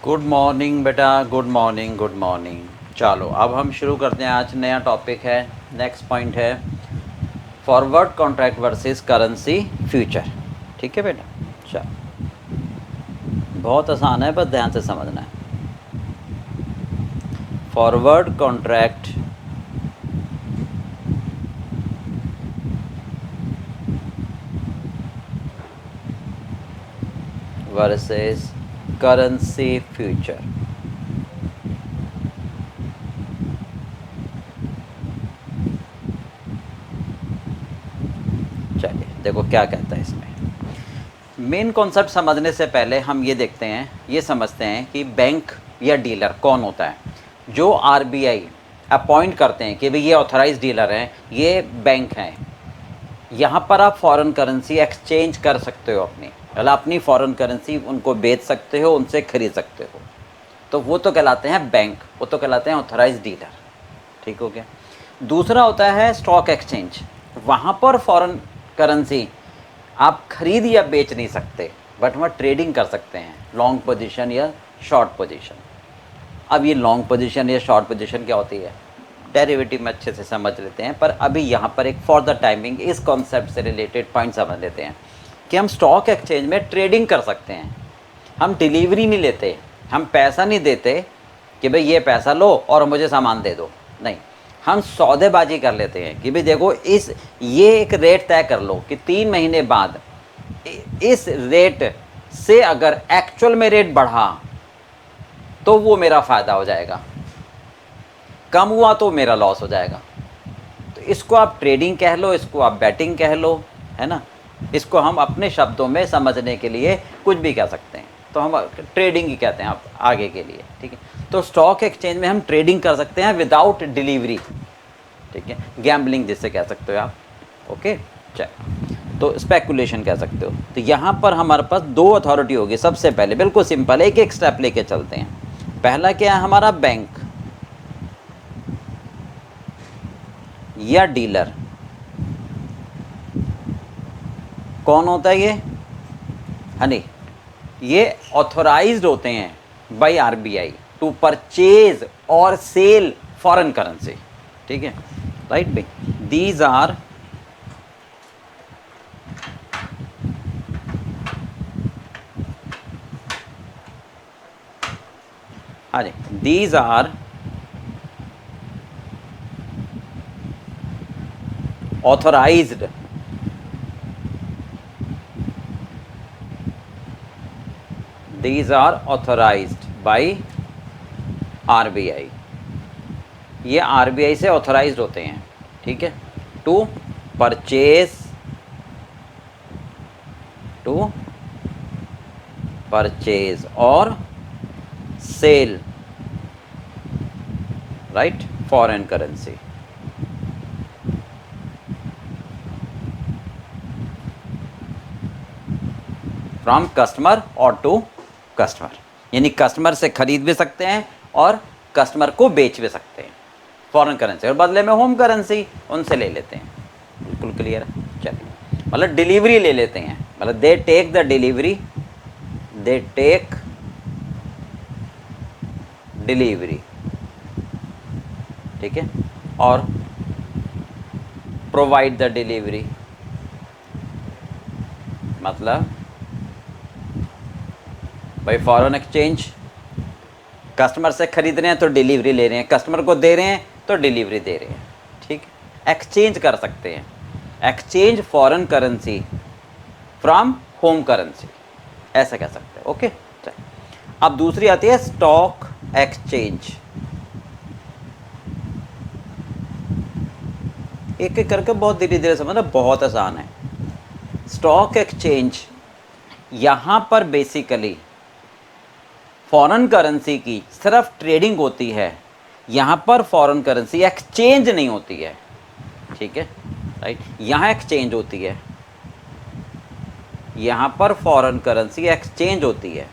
Good morning बेटा, good morning good morning. चलो अब हम शुरू करते हैं। आज नया टॉपिक है, नेक्स्ट पॉइंट है forward contract versus currency future. ठीक है बेटा, चलो बहुत आसान है, बस ध्यान से समझना है। Forward contract versus currency future. चलिए देखो क्या कहता है इसमें। मेन कॉन्सेप्ट समझने से पहले हम ये देखते हैं, ये समझते हैं कि बैंक या डीलर कौन होता है। जो आरबीआई अपॉइंट करते हैं कि भाई ये ऑथराइज डीलर हैं, ये बैंक हैं, यहाँ पर आप फॉरेन करेंसी एक्सचेंज कर सकते हो अपनी, मतलब अपनी फॉरेन करेंसी उनको बेच सकते हो, उनसे खरीद सकते हो। तो वो तो कहलाते हैं बैंक, वो तो कहलाते हैं ऑथराइज डीलर। ठीक हो गया। दूसरा होता है स्टॉक एक्सचेंज। वहाँ पर फॉरेन करेंसी आप खरीद या बेच नहीं सकते, बट वहाँ ट्रेडिंग कर सकते हैं, लॉन्ग पोजीशन या शॉर्ट पोजीशन। अब ये लॉन्ग पोजीशन या शॉर्ट पोजीशन क्या होती है, डेरिवेटिव में अच्छे से समझ लेते हैं, पर अभी यहाँ पर एक फॉर द टाइमिंग इस कॉन्सेप्ट से रिलेटेड पॉइंट समझ लेते हैं कि हम स्टॉक एक्सचेंज में ट्रेडिंग कर सकते हैं। हम डिलीवरी नहीं लेते, हम पैसा नहीं देते कि भाई ये पैसा लो और मुझे सामान दे दो, नहीं। हम सौदेबाजी कर लेते हैं कि भाई देखो ये एक रेट तय कर लो कि 3 महीने बाद इस रेट से अगर एक्चुअल में रेट बढ़ा तो वो मेरा फ़ायदा हो जाएगा, कम हुआ तो मेरा लॉस हो जाएगा। तो इसको आप ट्रेडिंग कह लो, इसको आप बैटिंग कह लो, है ना। इसको हम अपने शब्दों में समझने के लिए कुछ भी कह सकते हैं, तो हम ट्रेडिंग ही कहते हैं आप आगे के लिए। ठीक है, तो स्टॉक एक्सचेंज में हम ट्रेडिंग कर सकते हैं विदाउट डिलीवरी। ठीक है, गैम्बलिंग जिससे कह सकते हो आप। ओके, चल तो स्पेकुलेशन कह सकते हो। तो यहाँ पर हमारे पास 2 अथॉरिटी होगी। सबसे पहले बिल्कुल सिंपल, एक एक स्टेप लेके चलते हैं। पहला क्या है हमारा, बैंक या डीलर। कौन होता है ये, हनी, ये ऑथोराइज्ड होते हैं बाय आरबीआई टू परचेज और सेल फॉरेन करेंसी। ठीक है, राइट भाई, दीज आर अरे these are authorized these are authorized by RBI। ये RBI से ऑथोराइज्ड होते हैं। ठीक है, टू परचेज और sell, right, foreign currency. From customer और टू कस्टमर, यानी कस्टमर से खरीद भी सकते हैं और कस्टमर को बेच भी सकते हैं फॉरेन करेंसी, और बदले में होम करेंसी उनसे ले लेते हैं। बिल्कुल क्लियर है। चलिए, मतलब डिलीवरी ले लेते हैं, मतलब they take the delivery, they take delivery. ठीक है, और प्रोवाइड द डिलीवरी, मतलब भाई फॉरेन एक्सचेंज, कस्टमर से खरीद रहे हैं तो डिलीवरी ले रहे हैं, कस्टमर को दे रहे हैं तो डिलीवरी दे रहे हैं। ठीक, एक्सचेंज कर सकते हैं, exchange foreign currency from home currency, ऐसा कह सकते हैं। ओके, अब दूसरी आती है स्टॉक एक्सचेंज। एक एक करके बहुत धीरे धीरे समझना, बहुत आसान है। स्टॉक एक्सचेंज, यहाँ पर बेसिकली फॉरेन करेंसी की सिर्फ ट्रेडिंग होती है, यहाँ पर फॉरेन करेंसी एक्सचेंज नहीं होती है। ठीक है, राइट, यहाँ एक्सचेंज होती है, यहाँ पर फॉरेन करेंसी एक्सचेंज होती है,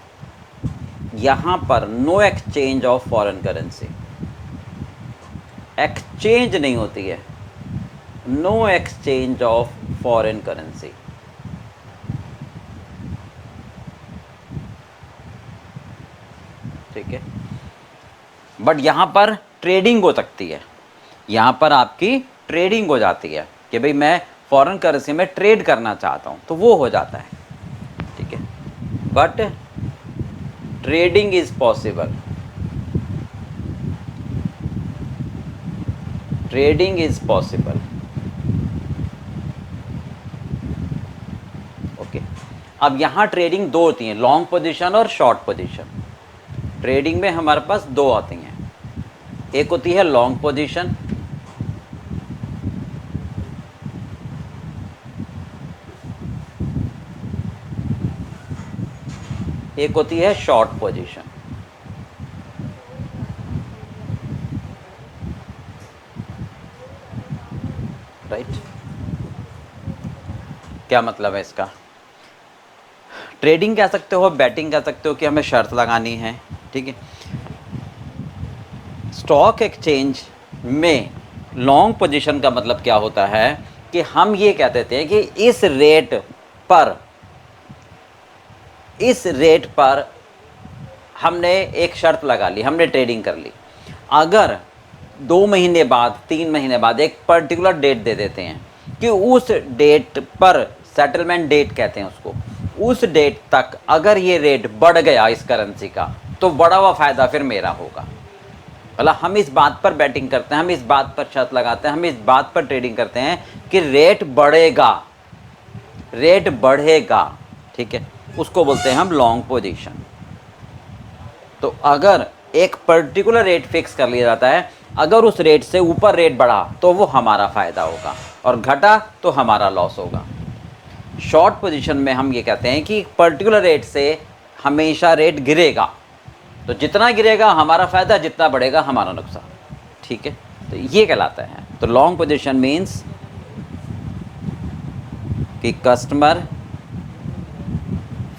यहाँ पर no exchange of foreign currency, exchange नहीं होती है, no exchange of foreign currency. ठीक है। बट यहाँ पर ट्रेडिंग हो सकती है, यहाँ पर आपकी ट्रेडिंग हो जाती है कि भाई मैं फॉरेन करेंसी में ट्रेड करना चाहता हूँ, तो वो हो जाता है, ठीक है। But trading is possible, trading is possible, okay. अब यहाँ ट्रेडिंग दो होती हैं, लॉन्ग पोजीशन और शॉर्ट पोजीशन। ट्रेडिंग में हमारे पास दो आती हैं, एक होती है लॉन्ग पोजीशन, एक होती है शॉर्ट पोजीशन। राइट, क्या मतलब है इसका? ट्रेडिंग कह सकते हो, बैटिंग कह सकते हो कि हमें शर्त लगानी है, ठीक है। स्टॉक एक्सचेंज में लॉन्ग पोजीशन का मतलब क्या होता है कि हम ये कह देते हैं कि इस रेट पर हमने एक शर्त लगा ली, हमने ट्रेडिंग कर ली। अगर 2 महीने बाद, 3 महीने बाद एक पर्टिकुलर डेट दे देते हैं कि उस डेट पर, सेटलमेंट डेट कहते हैं उसको, उस डेट तक अगर ये रेट बढ़ गया इस करेंसी का, तो बढ़ा हुआ फ़ायदा फिर मेरा होगा। मतलब हम इस बात पर बैटिंग करते हैं, हम इस बात पर शर्त लगाते हैं, हम इस बात पर ट्रेडिंग करते हैं कि रेट बढ़ेगा, रेट बढ़ेगा, ठीक है। उसको बोलते हैं हम लॉन्ग पोजीशन। तो अगर एक पर्टिकुलर रेट फिक्स कर लिया जाता है, अगर उस रेट से ऊपर रेट बढ़ा तो वो हमारा फ़ायदा होगा, और घटा तो हमारा लॉस होगा। शॉर्ट पोजीशन में हम ये कहते हैं कि पर्टिकुलर रेट से हमेशा रेट गिरेगा, तो जितना गिरेगा हमारा फ़ायदा, जितना बढ़ेगा हमारा नुकसान, ठीक है। तो ये कहलाता है। तो लॉन्ग पोजीशन मीन्स कि कस्टमर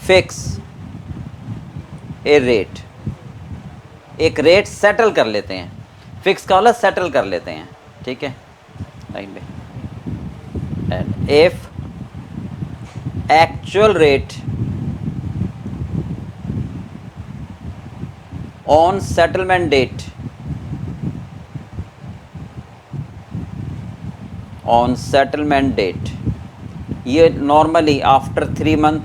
फिक्स ए रेट, एक रेट सेटल कर लेते हैं, फिक्स का मतलब सेटल कर लेते हैं, ठीक है। And if actual rate on settlement date, on settlement date, ये नॉर्मली आफ्टर 3 मंथ,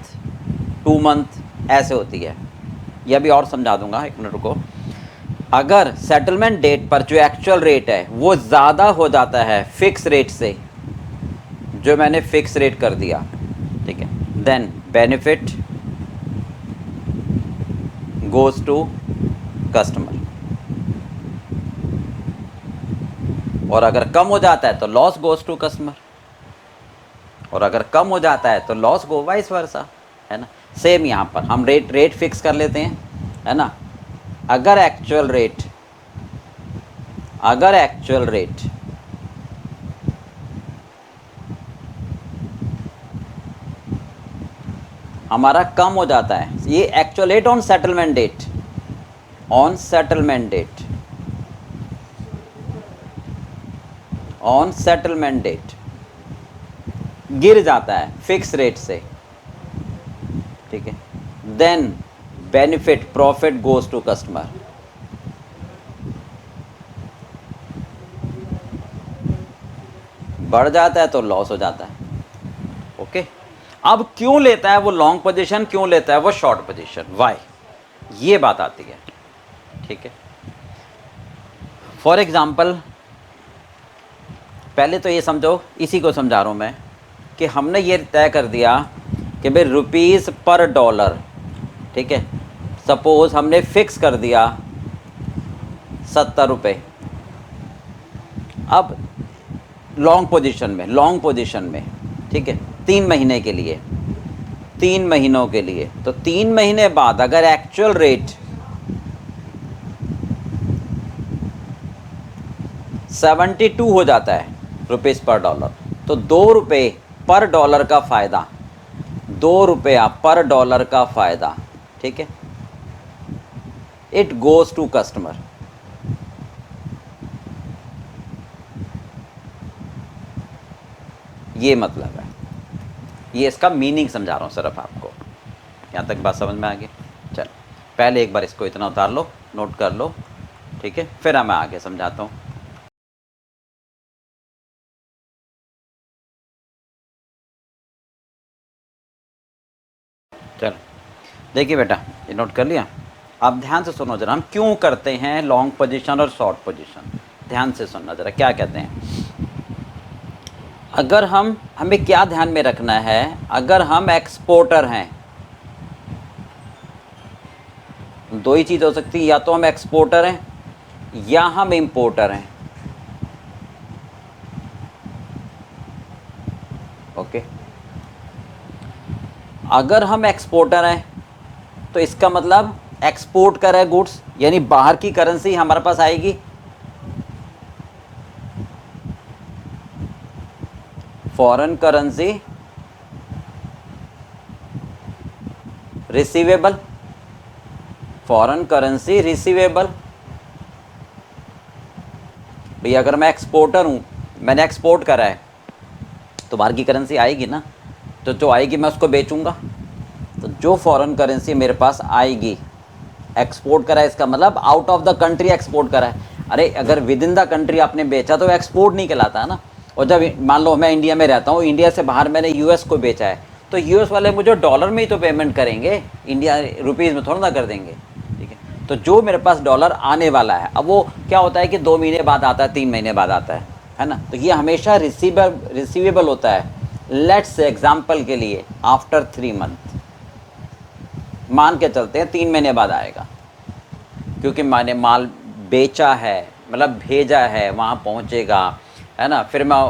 2 मंथ ऐसे होती है। ये अभी और समझा दूंगा, एक मिनट रुको। अगर सेटलमेंट डेट पर जो एक्चुअल रेट है वो ज़्यादा हो जाता है फिक्स रेट से, जो मैंने फिक्स रेट कर दिया, ठीक है, then benefit goes to customer. और अगर कम हो जाता है तो लॉस गोज टू कस्टमर, और अगर कम हो जाता है तो लॉस गो वाइस वर्सा, है ना। सेम यहाँ पर हम रेट फिक्स कर लेते हैं, है ना। अगर एक्चुअल रेट हमारा कम हो जाता है, ये actual rate on settlement date, on settlement date, on settlement date गिर जाता है फिक्स रेट से, ठीक है, then benefit profit goes to customer. बढ़ जाता है तो लॉस हो जाता है, ओके। अब क्यों लेता है वो लॉन्ग पोजीशन, क्यों लेता है वो शॉर्ट पोजीशन, वाई, ये बात आती है, ठीक है। फॉर एग्जाम्पल, पहले तो ये समझो, इसी को समझा रहा हूँ मैं, कि हमने ये तय कर दिया कि भाई रुपीज़ पर डॉलर, ठीक है, सपोज हमने फिक्स कर दिया 70 रुपये। अब लॉन्ग पोजीशन में, ठीक है, 3 महीने के लिए, 3 महीनों के लिए। तो 3 महीने बाद अगर एक्चुअल रेट 72 हो जाता है रुपीज़ पर डॉलर, तो 2 रुपये पर डॉलर का फ़ायदा, 2 रुपया पर डॉलर का फ़ायदा, ठीक है, इट गोज़ टू कस्टमर। ये मतलब है, ये इसका मीनिंग समझा रहा हूँ सिर्फ आपको। यहाँ तक बात समझ में आ गई? चलो, पहले एक बार इसको इतना उतार लो। नोट कर लो, ठीक है, फिर मैं आगे समझाता हूँ। चलो देखिए बेटा, ये नोट कर लिया। अब ध्यान से सुनो जरा, हम क्यों करते हैं लॉन्ग पोजीशन और शॉर्ट पोजीशन। ध्यान से सुनना जरा, क्या कहते हैं। अगर हमें क्या ध्यान में रखना है, अगर हम एक्सपोर्टर हैं, दो ही चीज़ हो सकती है, या तो हम एक्सपोर्टर हैं या हम इंपोर्टर हैं। ओके, अगर हम एक्सपोर्टर हैं तो इसका मतलब एक्सपोर्ट कर रहे गुड्स, यानी बाहर की करेंसी हमारे पास आएगी। Foreign currency receivable, foreign currency receivable. भैया अगर मैं एक्सपोर्टर हूँ, मैंने एक्सपोर्ट करा है, तो बाहर की करेंसी आएगी ना, तो जो आएगी मैं उसको बेचूंगा। तो जो फॉरेन करेंसी मेरे पास आएगी, एक्सपोर्ट करा है, इसका मतलब out of the country export करा है। अरे अगर विद इन द कंट्री आपने बेचा तो एक्सपोर्ट नहीं कहलाता है ना। और जब मान लो मैं इंडिया में रहता हूँ, इंडिया से बाहर मैंने यूएस को बेचा है, तो यूएस वाले मुझे डॉलर में ही तो पेमेंट करेंगे, इंडिया रुपीज़ में थोड़ा ना कर देंगे, ठीक है। तो जो मेरे पास डॉलर आने वाला है, अब वो क्या होता है कि 2 महीने बाद आता है, 3 महीने बाद आता है ना, तो ये हमेशा रिसीवेबल होता है। लेट्स से एग्जाम्पल के लिए आफ्टर 3 मंथ, मान के चलते हैं 3 महीने बाद आएगा, क्योंकि मैंने माल बेचा है, मतलब भेजा है, वहाँ पहुँचेगा, है ना, फिर मैं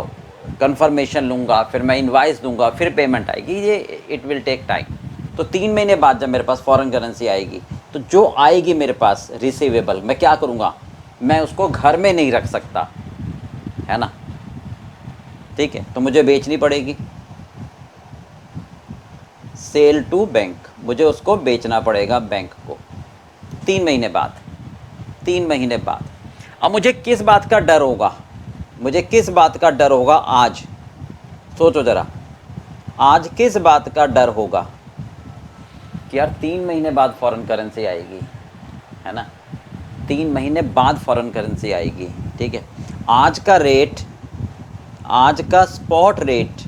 कंफर्मेशन लूँगा, फिर मैं इनवाइस दूंगा, फिर पेमेंट आएगी, ये इट विल टेक टाइम। तो 3 महीने बाद जब मेरे पास फॉरेन करेंसी आएगी, तो जो आएगी मेरे पास रिसीवेबल, मैं क्या करूँगा, मैं उसको घर में नहीं रख सकता, है ना, ठीक है, तो मुझे बेचनी पड़ेगी। सेल टू बैंक, मुझे उसको बेचना पड़ेगा बैंक को 3 महीने बाद। 3 महीने बाद अब मुझे किस बात का डर होगा, मुझे किस बात का डर होगा आज, सोचो ज़रा, आज किस बात का डर होगा कि यार 3 महीने बाद फॉरेन करेंसी आएगी, है ना, 3 महीने बाद फॉरेन करेंसी आएगी, ठीक है। आज का रेट, आज का spot rate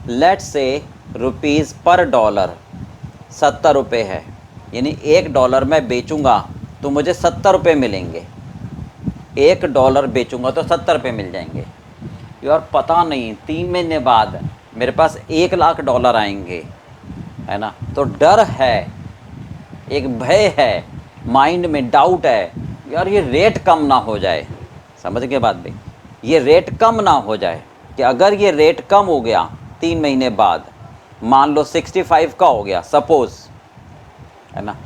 let's say rupees पर डॉलर 70 रुपये है, यानी $1 मैं बेचूंगा तो मुझे 70 रुपये मिलेंगे। $1 बेचूंगा तो 70 रुपये मिल जाएंगे। यार पता नहीं 3 महीने बाद मेरे पास $1,00,000 आएंगे, है ना, तो डर है, एक भय है, माइंड में डाउट है, यार ये रेट कम ना हो जाए। समझ के बात भाई, ये रेट कम ना हो जाए, कि अगर ये रेट कम हो गया 3 महीने बाद, मान लो 65 का हो गया सपोज, है ना,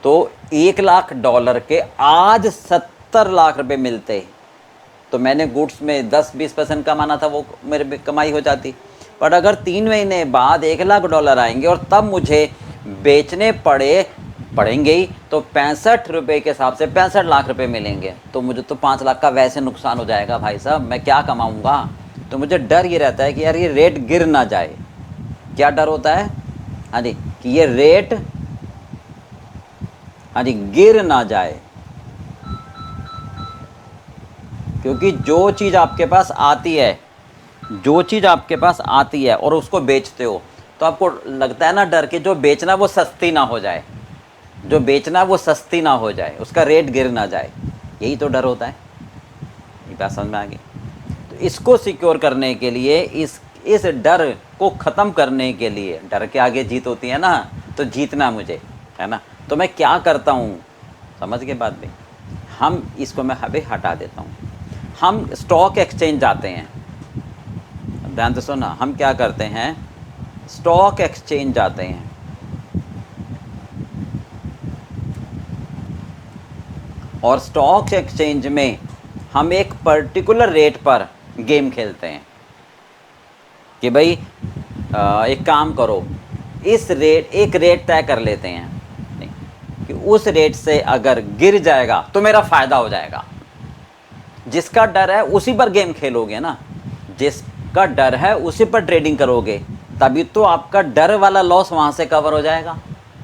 तो $1,00,000 के आज 70 लाख रुपए मिलते, तो मैंने गुड्स में 10-20% कमाना था, वो मेरे कमाई हो जाती। पर अगर 3 महीने बाद $1,00,000 आएंगे और तब मुझे बेचने पड़ेंगे ही, तो 65 रुपये के हिसाब से 65 लाख रुपए मिलेंगे, तो मुझे तो 5 लाख का वैसे नुकसान हो जाएगा भाई साहब, मैं क्या कमाऊँगा। तो मुझे डर ये रहता है कि यार ये रेट गिर ना जाए। क्या डर होता है, हाँ जी, कि ये रेट, हाँ जी, गिर ना जाए, क्योंकि जो चीज़ आपके पास आती है, जो चीज़ आपके पास आती है और उसको बेचते हो, तो आपको लगता है ना डर कि जो बेचना वो सस्ती ना हो जाए, जो बेचना वो सस्ती ना हो जाए, उसका रेट गिर ना जाए, यही तो डर होता है। ये बात समझ में आ गई। तो इसको सिक्योर करने के लिए, इस डर को ख़त्म करने के लिए, डर के आगे जीत होती है ना, तो जीतना मुझे, है ना, तो मैं क्या करता हूँ, समझ के बाद में हम इसको मैं अभी हटा देता हूँ। हम स्टॉक एक्सचेंज जाते हैं, ध्यान से सुना, हम क्या करते हैं, स्टॉक एक्सचेंज जाते हैं, और स्टॉक एक्सचेंज में हम एक पर्टिकुलर रेट पर गेम खेलते हैं कि भाई एक काम करो, एक रेट तय कर लेते हैं, नहीं, कि उस रेट से अगर गिर जाएगा तो मेरा फ़ायदा हो जाएगा। जिसका डर है उसी पर गेम खेलोगे ना, जिसका डर है उसी पर ट्रेडिंग करोगे, तभी तो आपका डर वाला लॉस वहाँ से कवर हो जाएगा।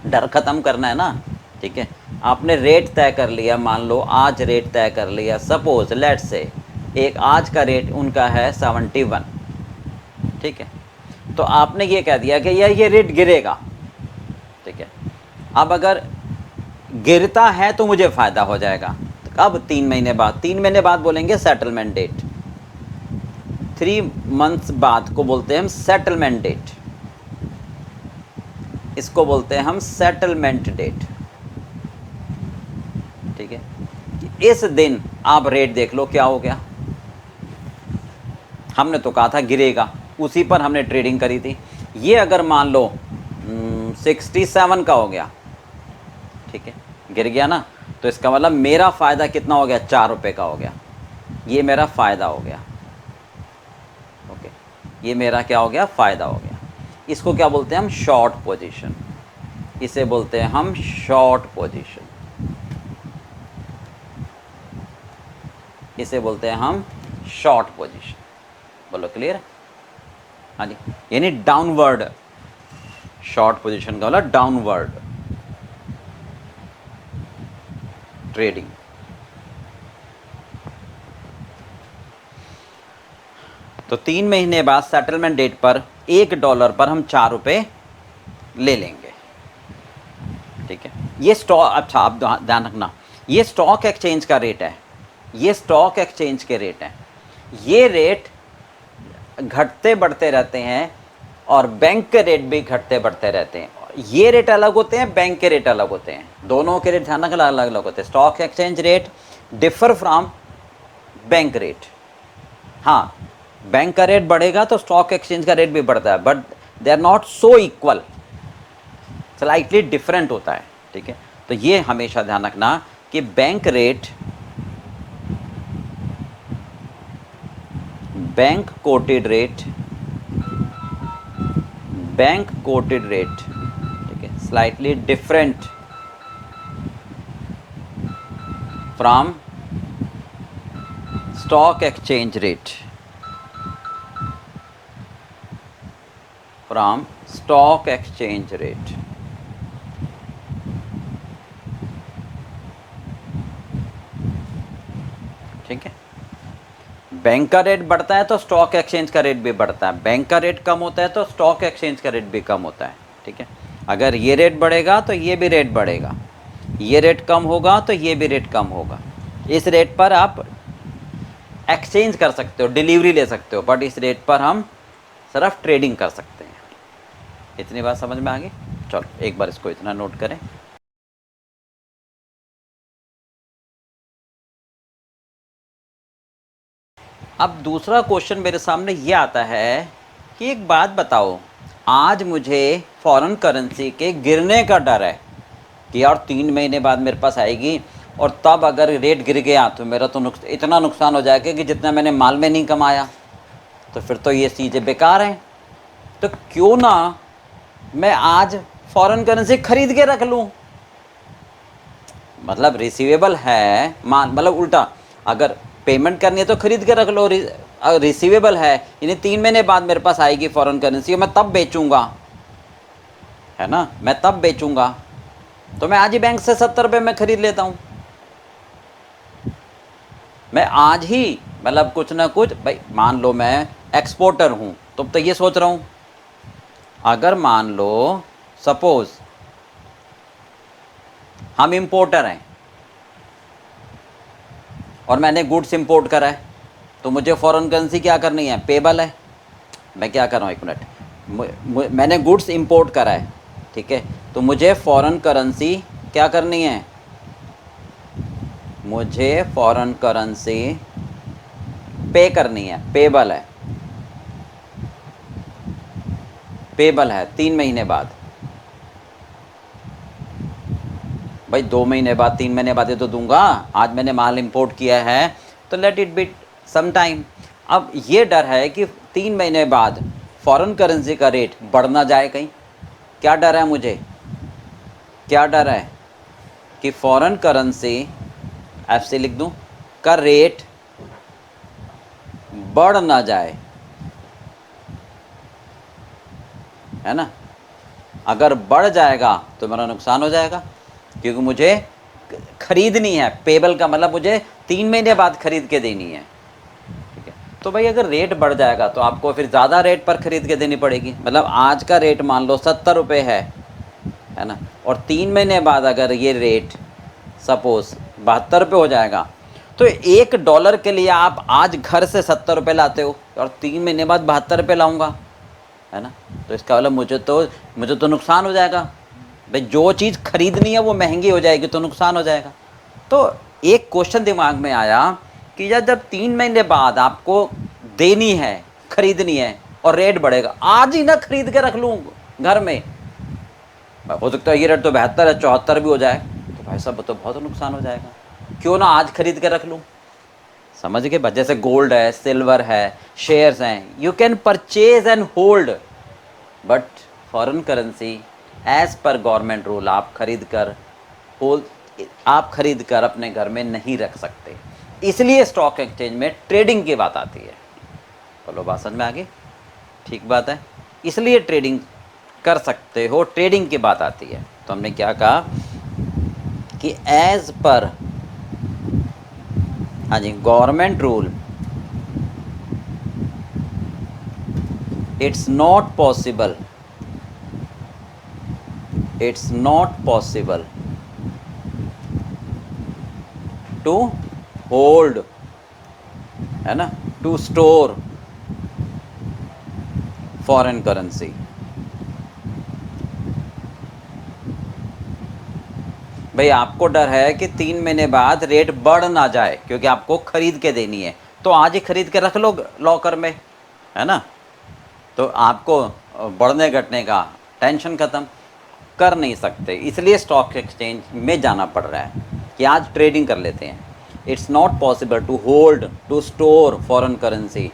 डर ख़त्म करना है ना, ठीक है। आपने रेट तय कर लिया, मान लो आज रेट तय कर लिया, सपोज लेट्स से एक आज का रेट उनका है 71, ठीक है। तो आपने ये कह दिया कि यार ये रेट गिरेगा, ठीक है। अब अगर गिरता है तो मुझे फ़ायदा हो जाएगा। तो अब 3 महीने बाद, 3 महीने बाद बोलेंगे सेटलमेंट डेट, 3 मंथ्स बाद को बोलते हैं हम सेटलमेंट डेट, इसको बोलते हैं हम सेटलमेंट डेट, ठीक है। इस दिन आप रेट देख लो क्या हो गया, हमने तो कहा था गिरेगा, उसी पर हमने ट्रेडिंग करी थी। ये अगर मान लो 67 का हो गया, ठीक है, गिर गया ना, तो इसका मतलब मेरा फ़ायदा कितना हो गया, 4 रुपये का हो गया, ये मेरा फ़ायदा हो गया, ओके, ये मेरा क्या हो गया, फ़ायदा हो गया। इसको क्या बोलते हैं हम, शॉर्ट पोजीशन, इसे बोलते हैं हम शॉर्ट पोजीशन, इसे बोलते हैं हम शॉर्ट पोजीशन। बोलो क्लियर? हाँ जी, यानी डाउनवर्ड, शॉर्ट पोजीशन का मतलब डाउनवर्ड ट्रेडिंग। तो 3 महीने बाद सेटलमेंट डेट पर $1 पर हम 4 रुपये ले लेंगे, ठीक है। ये स्टॉक, अच्छा आप ध्यान रखना, ये स्टॉक एक्सचेंज का रेट है, ये स्टॉक एक्सचेंज के रेट हैं, ये रेट घटते बढ़ते रहते हैं और बैंक के रेट भी घटते बढ़ते रहते हैं। ये रेट अलग होते हैं, बैंक के रेट अलग होते हैं, दोनों के रेट ध्यान रखना अलग अलग होते हैं। Stock exchange rate differ from bank rate. हाँ, बैंक का रेट बढ़ेगा तो स्टॉक एक्सचेंज का रेट भी बढ़ता है, but they are not so equal, slightly different होता है, ठीक है। तो ये हमेशा ध्यान रखना कि bank rate, bank coated rate, bank coated rate, ठीक है, slightly different from stock exchange rate, from stock exchange rate, ठीक है। बैंक का रेट बढ़ता है तो स्टॉक एक्सचेंज का रेट भी बढ़ता है, बैंक का रेट कम होता है तो स्टॉक एक्सचेंज का रेट भी कम होता है, ठीक है। अगर ये रेट बढ़ेगा तो ये भी रेट बढ़ेगा, ये रेट कम होगा तो ये भी रेट कम होगा। इस रेट पर आप एक्सचेंज कर सकते हो, डिलीवरी ले सकते हो, बट इस रेट पर हम सिर्फ ट्रेडिंग कर सकते हैं। इतनी बात समझ में आ गई? चलो एक बार इसको इतना नोट करें। अब दूसरा क्वेश्चन मेरे सामने ये आता है कि एक बात बताओ, आज मुझे फॉरेन करेंसी के गिरने का डर है कि यार 3 महीने बाद मेरे पास आएगी और तब अगर रेट गिर गया तो मेरा तो इतना नुकसान हो जाएगा कि जितना मैंने माल में नहीं कमाया, तो फिर तो ये चीज़ें बेकार हैं। तो क्यों ना मैं आज फॉरेन करेंसी खरीद के रख लूँ, मतलब रिसीवेबल है, मतलब उल्टा, अगर पेमेंट करनी है तो खरीद के रख लो, रिसीवेबल है यानी 3 महीने बाद मेरे पास आएगी फॉरेन करेंसी और मैं तब बेचूंगा, है ना, मैं तब बेचूंगा, तो मैं आज ही बैंक से 70 रुपये में खरीद लेता हूँ। मैं आज ही मतलब कुछ ना कुछ, भाई मान लो मैं एक्सपोर्टर हूँ तो ये सोच रहा हूँ, अगर मान लो सपोज हम इंपोर्टर हैं और मैंने गुड्स इंपोर्ट करा है, तो मुझे फॉरेन करेंसी क्या करनी है, पेबल है। मैं क्या कर रहा हूँ, एक मिनट, मैंने गुड्स इंपोर्ट करा है, ठीक है, तो मुझे फॉरेन करेंसी क्या करनी है, मुझे फॉरेन करेंसी पे करनी है, पेबल है, पेबल है 3 महीने बाद। भाई 2 महीने बाद, 3 महीने बाद ये तो दूंगा, आज मैंने माल इंपोर्ट किया है तो let it be some time. अब ये डर है कि 3 महीने बाद फॉरेन करेंसी का रेट बढ़ ना जाए कहीं, क्या डर है मुझे, क्या डर है कि फॉरेन करेंसी, FC लिख दूं, का रेट बढ़ ना जाए, है ना, अगर बढ़ जाएगा तो मेरा नुकसान हो जाएगा, क्योंकि मुझे खरीदनी है। पेबल का मतलब मुझे 3 महीने बाद खरीद के देनी है, ठीक है। तो भाई अगर रेट बढ़ जाएगा तो आपको फिर ज़्यादा रेट पर खरीद के देनी पड़ेगी। मतलब आज का रेट मान लो 70 रुपये है ना, और 3 महीने बाद अगर ये रेट सपोज 72 रुपये हो जाएगा, तो $1 के लिए आप आज घर से 70 रुपये लाते हो और 3 महीने बाद 72 रुपये लाऊंगा, है ना। तो इसका मतलब मुझे तो नुकसान हो जाएगा भाई। जो चीज़ खरीदनी है वो महंगी हो जाएगी तो नुकसान हो जाएगा। तो एक क्वेश्चन दिमाग में आया कि यार जब 3 महीने बाद आपको देनी है, खरीदनी है और रेट बढ़ेगा, आज ही ना खरीद के रख लूँ घर में, हो सकता है ये रेट तो 72 है 74 भी हो जाए, तो भाई साहब तो बहुत नुकसान हो जाएगा। क्यों ना आज खरीद के रख लूँ। समझ गए बात। जैसे गोल्ड है, सिल्वर है, शेयर्स हैं, you can purchase and hold, but foreign currency as per government rule आप खरीद कर अपने घर में नहीं रख सकते। इसलिए स्टॉक एक्सचेंज में ट्रेडिंग की बात आती है। बोलो बात समझ में आ गई? ठीक बात है। इसलिए ट्रेडिंग कर सकते हो, ट्रेडिंग की बात आती है। तो हमने क्या कहा कि एज पर, हाँ जी, government rule, it's not possible to hold, है ना, टू स्टोर फॉरेन करेंसी। भाई आपको डर है कि 3 महीने बाद रेट बढ़ ना जाए, क्योंकि आपको खरीद के देनी है, तो आज ही खरीद के रख लो लॉकर में, है ना। तो आपको बढ़ने घटने का टेंशन ख़त्म। कर नहीं सकते, इसलिए स्टॉक एक्सचेंज में जाना पड़ रहा है कि आज ट्रेडिंग कर लेते हैं। It's not possible to hold, to store foreign currency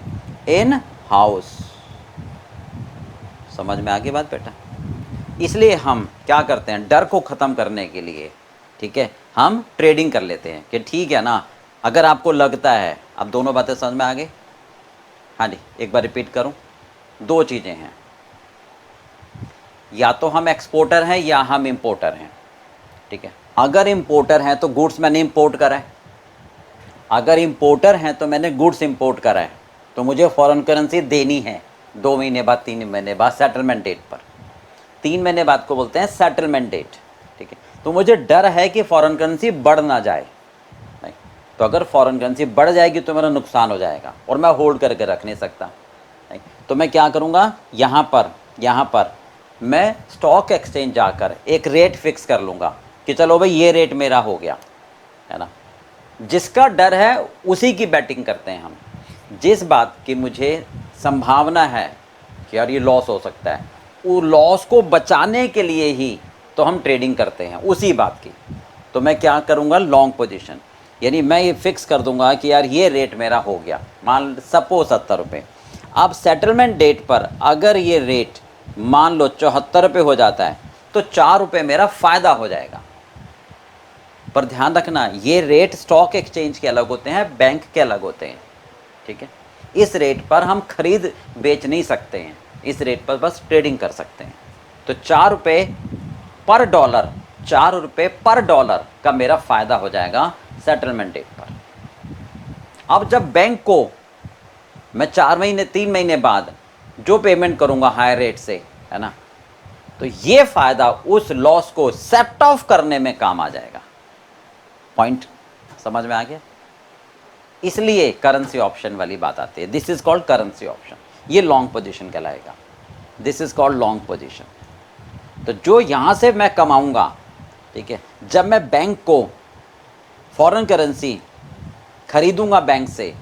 in house. समझ में आ गई बात बेटा? इसलिए हम क्या करते हैं, डर को ख़त्म करने के लिए, ठीक है, हम ट्रेडिंग कर लेते हैं कि ठीक है ना। अगर आपको लगता है, अब दोनों बातें समझ में आ गई? हाँ जी, एक बार रिपीट करूं। 2 चीज़ें हैं, या तो हम एक्सपोर्टर हैं या हम इंपोर्टर हैं, ठीक है। अगर इंपोर्टर हैं तो गुड्स मैंने इंपोर्ट करा है, अगर इंपोर्टर हैं तो मैंने गुड्स इंपोर्ट करा है, तो मुझे फॉरेन करेंसी देनी है 2 महीने बाद, 3 महीने बाद, सेटलमेंट डेट पर। 3 महीने बाद को बोलते हैं सेटलमेंट डेट, ठीक है। तो मुझे डर है कि फॉरेन करेंसी बढ़ ना जाए, नहीं तो अगर फॉरेन करेंसी बढ़ जाएगी तो मेरा नुकसान हो जाएगा और मैं होल्ड करके रख नहीं सकता, नहीं। तो मैं क्या करूँगा, यहाँ पर मैं स्टॉक एक्सचेंज जाकर एक रेट फिक्स कर लूँगा कि चलो भाई ये रेट मेरा हो गया, है ना। जिसका डर है उसी की बैटिंग करते हैं हम। जिस बात की मुझे संभावना है कि यार ये लॉस हो सकता है, वो लॉस को बचाने के लिए ही तो हम ट्रेडिंग करते हैं उसी बात की। तो मैं क्या करूँगा, लॉन्ग पोजीशन, यानी मैं ये फिक्स कर दूंगा कि यार ये रेट मेरा हो गया, मान सपोज 70 रुपये। अब सेटलमेंट डेट पर अगर ये रेट मान लो 74 रुपये हो जाता है तो 4 रुपये मेरा फ़ायदा हो जाएगा। पर ध्यान रखना, ये रेट स्टॉक एक्सचेंज के अलग होते हैं, बैंक के अलग होते हैं, ठीक है। इस रेट पर हम खरीद बेच नहीं सकते हैं, इस रेट पर बस ट्रेडिंग कर सकते हैं। तो 4 रुपये पर डॉलर, 4 रुपये पर डॉलर का मेरा फ़ायदा हो जाएगा सेटलमेंट डेट पर। अब जब बैंक को मैं 4 महीने 3 महीने बाद जो पेमेंट करूंगा हाई रेट से, है ना, तो ये फ़ायदा उस लॉस को सेट ऑफ करने में काम आ जाएगा। पॉइंट समझ में आ गया? इसलिए करेंसी ऑप्शन वाली बात आती है। This is called currency option, ये लॉन्ग पोजीशन कहलाएगा। This is called long position. तो जो यहाँ से मैं कमाऊंगा, ठीक है, जब मैं बैंक को फॉरेन करेंसी खरीदूंगा बैंक से,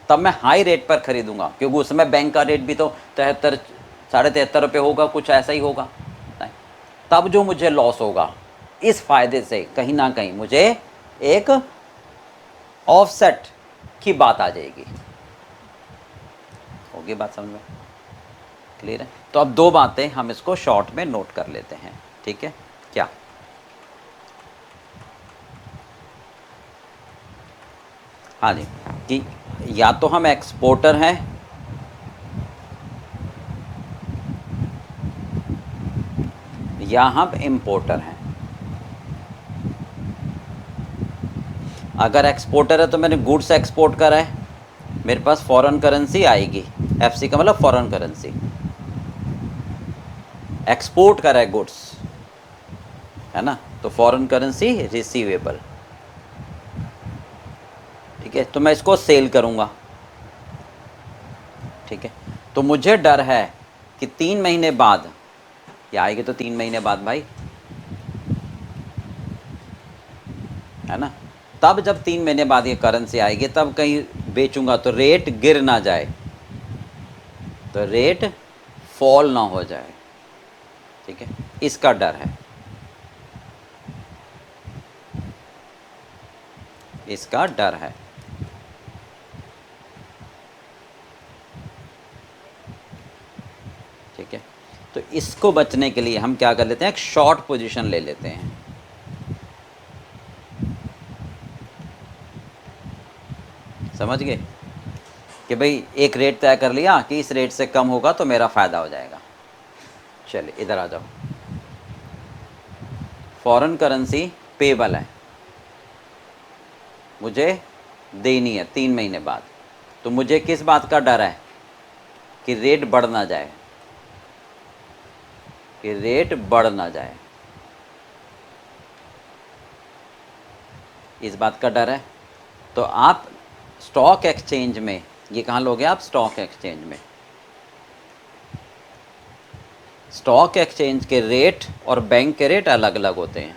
तब मैं हाई रेट पर खरीदूंगा, क्योंकि उस समय बैंक का रेट भी तो 73 73.5 रुपये होगा, कुछ ऐसा ही होगा। तब जो मुझे लॉस होगा, इस फायदे से कहीं ना कहीं मुझे एक ऑफसेट की बात आ जाएगी। होगी बात समझ में? क्लियर है? तो अब 2 बातें हम इसको शॉर्ट में नोट कर लेते हैं, ठीक है। क्या? हाँ जी, कि या तो हम एक्सपोर्टर हैं या हम इंपोर्टर हैं। अगर एक्सपोर्टर है तो मैंने गुड्स एक्सपोर्ट करा है, मेरे पास फॉरेन करेंसी आएगी। एफसी का मतलब फॉरेन करेंसी। एक्सपोर्ट करा है गुड्स, है ना, तो फॉरेन करेंसी रिसीवेबल। ठीक है, तो मैं इसको सेल करूंगा। ठीक है, तो मुझे डर है कि 3 महीने बाद ये आएगी, तो 3 महीने बाद भाई, है ना, तब जब 3 महीने बाद ये करेंसी आएगी तब कहीं बेचूंगा तो रेट गिर ना जाए, तो रेट फॉल ना हो जाए। ठीक है, इसका डर है, इसका डर है। ठीक है, तो इसको बचने के लिए हम क्या कर लेते हैं, एक शॉर्ट पोजीशन ले लेते हैं। समझ गए कि भाई एक रेट तय कर लिया कि इस रेट से कम होगा तो मेरा फ़ायदा हो जाएगा। चलिए इधर आ जाओ। फॉरेन करेंसी पेबल है, मुझे देनी है 3 महीने बाद, तो मुझे किस बात का डर है कि रेट बढ़ ना जाए, कि रेट बढ़ ना जाए, इस बात का डर है। तो आप स्टॉक एक्सचेंज में, ये कहाँ लोगे आप, स्टॉक एक्सचेंज में। स्टॉक एक्सचेंज के रेट और बैंक के रेट अलग अलग होते हैं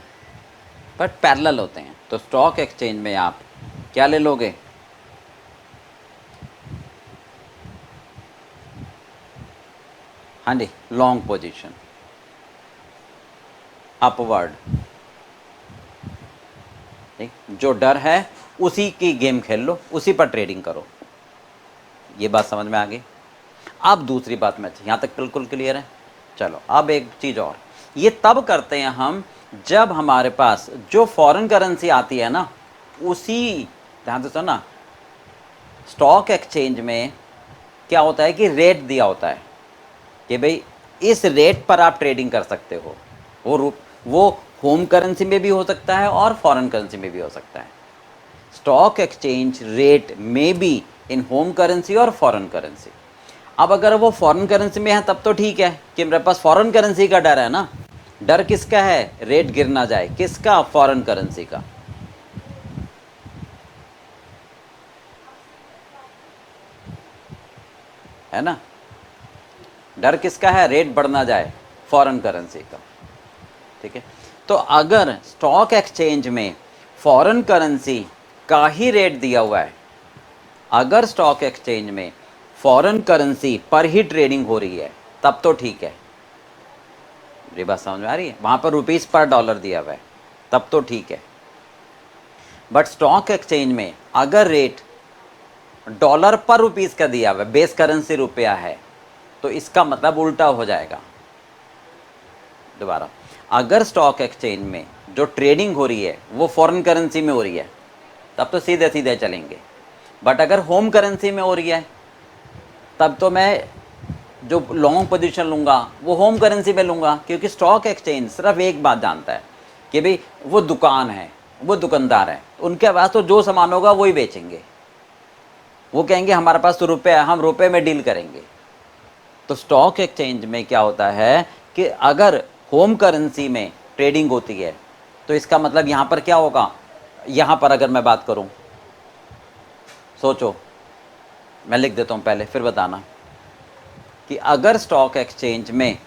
बट पैरेलल होते हैं। तो स्टॉक एक्सचेंज में आप क्या ले लोगे, हाँ जी, लॉन्ग पोजीशन अपवर्ड। ठीक, जो डर है उसी की गेम खेल लो, उसी पर ट्रेडिंग करो। ये बात समझ में आ गई। अब दूसरी बात में, यहाँ तक बिल्कुल क्लियर है। चलो अब एक चीज़ और, ये तब करते हैं हम जब हमारे पास जो फॉरेन करेंसी आती है ना, उसी, ध्यान से सुनो ना, स्टॉक एक्सचेंज में क्या होता है कि रेट दिया होता है कि भाई इस रेट पर आप ट्रेडिंग कर सकते हो। वो होम करेंसी में भी हो सकता है और फॉरेन करेंसी में भी हो सकता है। स्टॉक एक्सचेंज रेट में बी इन होम करेंसी और फॉरेन करेंसी। अब अगर वो फॉरेन करेंसी में है तब तो ठीक है कि मेरे पास फॉरेन करेंसी का डर है ना। डर किसका है, रेट गिर ना जाए, किसका, फॉरेन करेंसी का। है ना, डर किसका है, रेट बढ़ ना जाए, फॉरेन करेंसी का। ठीक है, तो अगर स्टॉक एक्सचेंज में फॉरेन करेंसी का ही रेट दिया हुआ है, अगर स्टॉक एक्सचेंज में फॉरेन करेंसी पर ही ट्रेडिंग हो रही है तब तो ठीक है। मेरी बात समझ में आ रही है, वहां पर रुपीस पर डॉलर दिया हुआ है तब तो ठीक है। बट स्टॉक एक्सचेंज में अगर रेट डॉलर पर रुपीस का दिया हुआ है, बेस करेंसी रुपया है, तो इसका मतलब उल्टा हो जाएगा। दोबारा, अगर स्टॉक एक्सचेंज में जो ट्रेडिंग हो रही है वो फॉरेन करेंसी में हो रही है तब तो सीधे सीधे चलेंगे। बट अगर होम करेंसी में हो रही है तब तो मैं जो लॉन्ग पोजीशन लूँगा वो होम करेंसी में लूँगा, क्योंकि स्टॉक एक्सचेंज सिर्फ एक बात जानता है कि भाई वो दुकान है, वो दुकानदार है, उनके पास तो जो सामान होगा वही बेचेंगे। वो कहेंगे हमारे पास तो रुपये है, हम रुपये में डील करेंगे। तो स्टॉक एक्सचेंज में क्या होता है कि अगर होम करेंसी में ट्रेडिंग होती है तो इसका मतलब यहाँ पर क्या होगा, यहाँ पर अगर मैं बात करूँ, सोचो, मैं लिख देता हूँ पहले फिर बताना, कि अगर स्टॉक एक्सचेंज में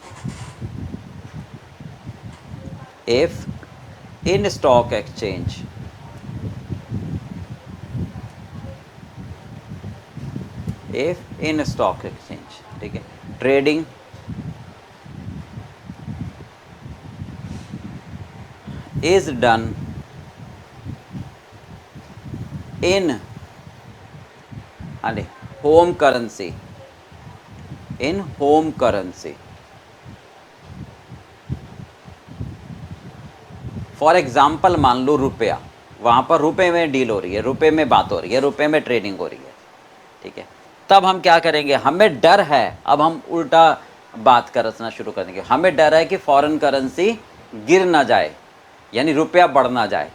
if in stock exchange if in stock exchange, ठीक है, trading is done in home currency, in home currency, for example मान लो रुपया, वहाँ पर रुपए में डील हो रही है, रुपए में बात हो रही है, रुपए में ट्रेडिंग हो रही है। ठीक है, तब हम क्या करेंगे, हमें डर है, अब हम उल्टा बात करना शुरू कर देंगे। हमें डर है कि फॉरेन करेंसी गिर ना जाए, यानी रुपया बढ़ ना जाए।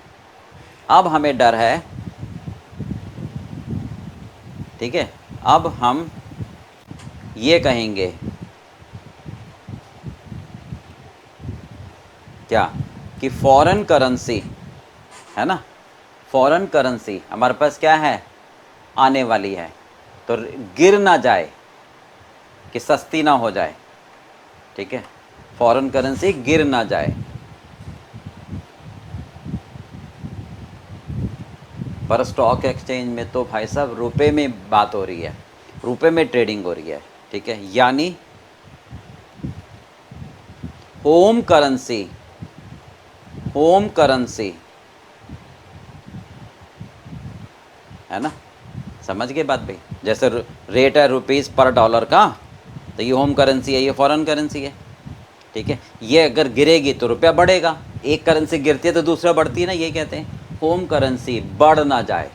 अब हमें डर है, ठीक है, अब हम ये कहेंगे क्या कि फॉरेन करेंसी है ना, फॉरेन करेंसी हमारे पास क्या है, आने वाली है, तो गिर ना जाए, कि सस्ती ना हो जाए, ठीक है, फॉरेन करेंसी गिर ना जाए। पर स्टॉक एक्सचेंज में तो भाई साहब रुपए में बात हो रही है, रुपए में ट्रेडिंग हो रही है, ठीक है, यानी होम करेंसी, होम करेंसी है ना, समझ गए बात भाई। जैसे रेट है रुपीस पर डॉलर का, तो ये होम करेंसी है, ये फॉरेन करेंसी है, ठीक है। ये अगर गिरेगी तो रुपया बढ़ेगा, एक करेंसी गिरती है तो दूसरा बढ़ती है ना, ये कहते हैं होम करेंसी बढ़ ना जाए,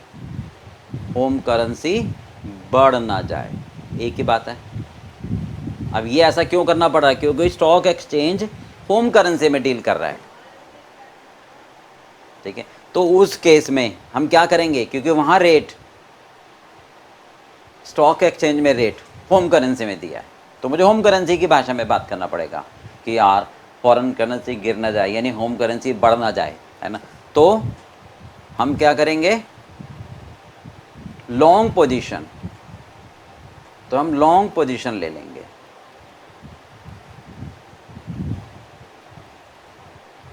होम करेंसी बढ़ ना जाए, एक ही बात है। अब ये ऐसा क्यों करना पड़ रहा है, क्योंकि स्टॉक एक्सचेंज होम करेंसी में डील कर रहा है, ठीक है। तो उस केस में हम क्या करेंगे, क्योंकि वहां रेट, स्टॉक एक्सचेंज में रेट होम करेंसी में दिया है, तो मुझे होम करेंसी की भाषा में बात करना पड़ेगा कि यार फॉरेन करेंसी गिर ना जाए, यानी होम करेंसी बढ़ ना जाए, है ना। तो हम क्या करेंगे, लॉन्ग पोजीशन, तो हम लॉन्ग पोजीशन ले लेंगे,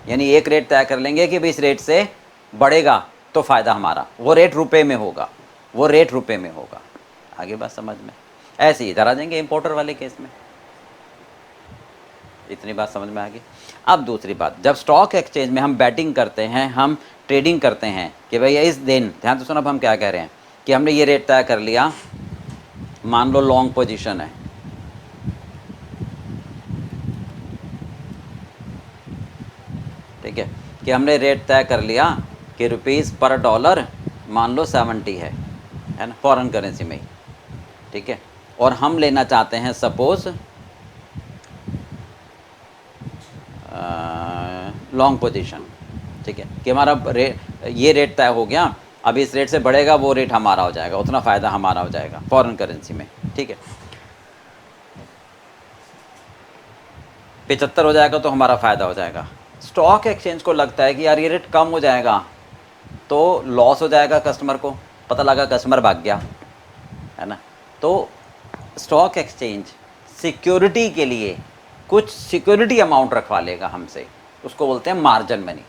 यानी एक रेट तय कर लेंगे कि भाई इस रेट से बढ़ेगा तो फ़ायदा हमारा, वो रेट रुपए में होगा, वो रेट रुपए में होगा। आगे बात समझ में, ऐसे ही इधर आ जाएंगे इंपोर्टर वाले केस में। इतनी बात समझ में आ गई। अब दूसरी बात, जब स्टॉक एक्सचेंज में हम बैटिंग करते हैं, हम ट्रेडिंग करते हैं कि भैया इस दिन, ध्यान तो सुनो, अब हम क्या कह रहे हैं कि हमने ये रेट तय कर लिया, मान लो लॉन्ग पोजीशन है, ठीक है, कि हमने रेट तय कर लिया कि रुपीस पर डॉलर मान लो 70 है ना, फॉरेन करेंसी में ही, ठीक है, और हम लेना चाहते हैं सपोज लॉन्ग पोजीशन, ठीक है, कि हमारा ये रेट तय हो गया, अब इस रेट से बढ़ेगा वो रेट हमारा हो जाएगा, उतना फ़ायदा हमारा हो जाएगा फॉरेन करेंसी में, ठीक है। 75 हो जाएगा तो हमारा फ़ायदा हो जाएगा। स्टॉक एक्सचेंज को लगता है कि यार ये रेट कम हो जाएगा तो लॉस हो जाएगा कस्टमर को, पता लगा कस्टमर भाग गया, है ना। तो स्टॉक एक्सचेंज सिक्योरिटी के लिए कुछ सिक्योरिटी अमाउंट रखवा लेगा हमसे, उसको बोलते हैं मार्जिन मनी,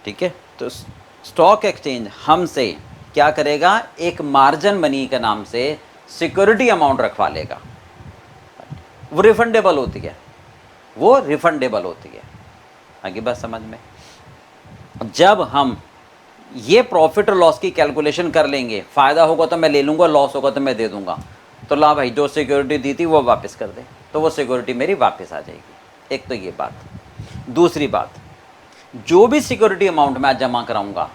ठीक है। तो स्टॉक एक्सचेंज हमसे क्या करेगा, एक मार्जिन मनी के नाम से सिक्योरिटी अमाउंट रखवा लेगा, वो रिफंडेबल होती है, वो रिफंडेबल होती है। आगे बात समझ में, जब हम ये प्रॉफिट और लॉस की कैलकुलेशन कर लेंगे, फ़ायदा होगा तो मैं ले लूँगा, लॉस होगा तो मैं दे दूँगा, तो ला भाई जो सिक्योरिटी दी थी वो वापस कर दे, तो वो सिक्योरिटी मेरी वापस आ जाएगी। एक तो ये बात। दूसरी बात, जो भी सिक्योरिटी अमाउंट मैं जमा कराऊँगा,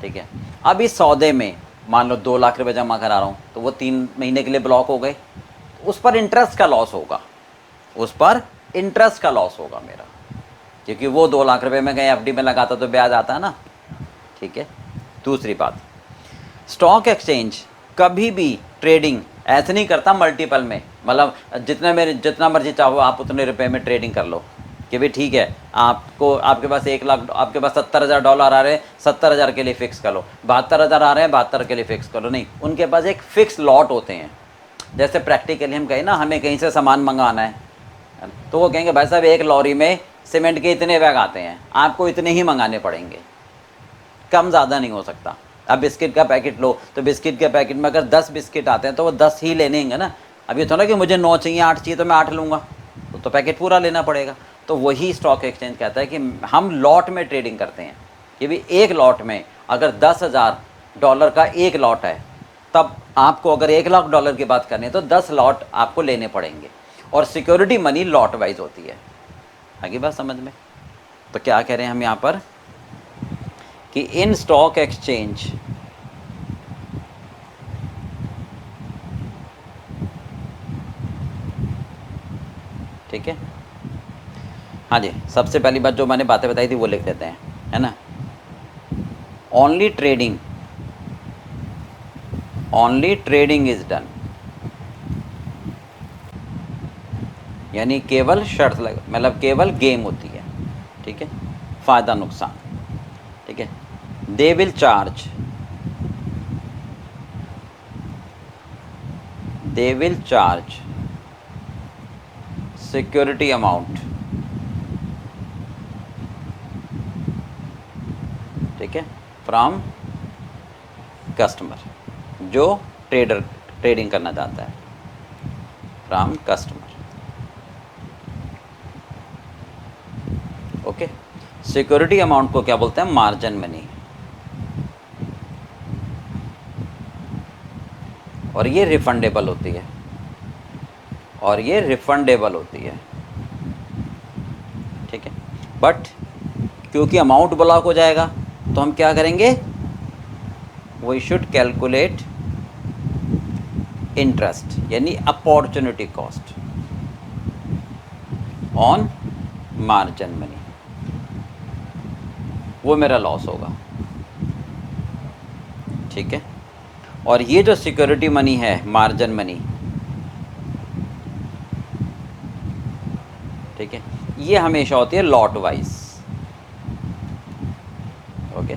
ठीक है, अब इस सौदे में मान लो 2 लाख रुपये जमा करा रहा हूँ, तो वो 3 महीने के लिए ब्लॉक हो गए, उस पर इंटरेस्ट का लॉस होगा, उस पर इंटरेस्ट का लॉस होगा मेरा, क्योंकि वो 2 लाख रुपए में कहीं एफडी में लगाता तो ब्याज आता है ना, ठीक है। दूसरी बात, स्टॉक एक्सचेंज कभी भी ट्रेडिंग ऐसे नहीं करता मल्टीपल में, मतलब जितना मर्जी चाहो आप उतने रुपए में ट्रेडिंग कर लो, कि भाई ठीक है, आपको आपके पास 1 लाख, आपके पास $70,000 आ रहे हैं, 70,000 के लिए फ़िक्स कर लो, 72,000 आ रहे हैं, 72 के लिए फ़िक्स कर लो, नहीं, उनके पास एक फ़िक्स लॉट होते हैं। जैसे प्रैक्टिकली हम कहें ना, हमें कहीं से सामान मंगाना है, तो वो कहेंगे भाई साहब 1 लॉरी में सीमेंट के इतने बैग आते हैं, आपको इतने ही मंगाने पड़ेंगे, कम ज़्यादा नहीं हो सकता। अब बिस्किट का पैकेट लो, तो बिस्किट के पैकेट में अगर 10 बिस्किट आते हैं तो वो 10 ही लेने हैं ना, अब ये थोड़ा कि मुझे 9 चाहिए, 8 चाहिए तो मैं 8 लूँगा, तो पैकेट पूरा लेना पड़ेगा। तो वही स्टॉक एक्सचेंज कहता है कि हम लॉट में ट्रेडिंग करते हैं, कि भी एक लॉट में अगर $10,000 का एक लॉट है, तब आपको अगर $1,00,000 की बात करनी है तो 10 लॉट आपको लेने पड़ेंगे, और सिक्योरिटी मनी लॉट वाइज होती है। आगे बात समझ में, तो क्या कह रहे हैं हम यहाँ पर कि इन स्टॉक एक्सचेंज ठीक है। हाँ जी, सबसे पहली बात जो मैंने बातें बताई थी वो लिख देते हैं, है ना। ओनली ट्रेडिंग इज डन, यानी केवल शर्त लग, मतलब केवल गेम होती है, ठीक है, फ़ायदा नुकसान, ठीक है। They will charge security amount, ठीक है, फ्रॉम कस्टमर, जो ट्रेडिंग करना चाहता है, from customer, okay. Security amount को क्या बोलते हैं? Margin money. और ये रिफंडेबल होती है, ठीक है। बट क्योंकि अमाउंट ब्लॉक हो जाएगा तो हम क्या करेंगे? वी शुड कैलकुलेट इंटरेस्ट, यानी opportunity cost on margin money, वो मेरा लॉस होगा, ठीक है। और ये जो सिक्योरिटी मनी है, मार्जिन मनी, ठीक है, ये हमेशा होती है लॉट वाइज, ओके।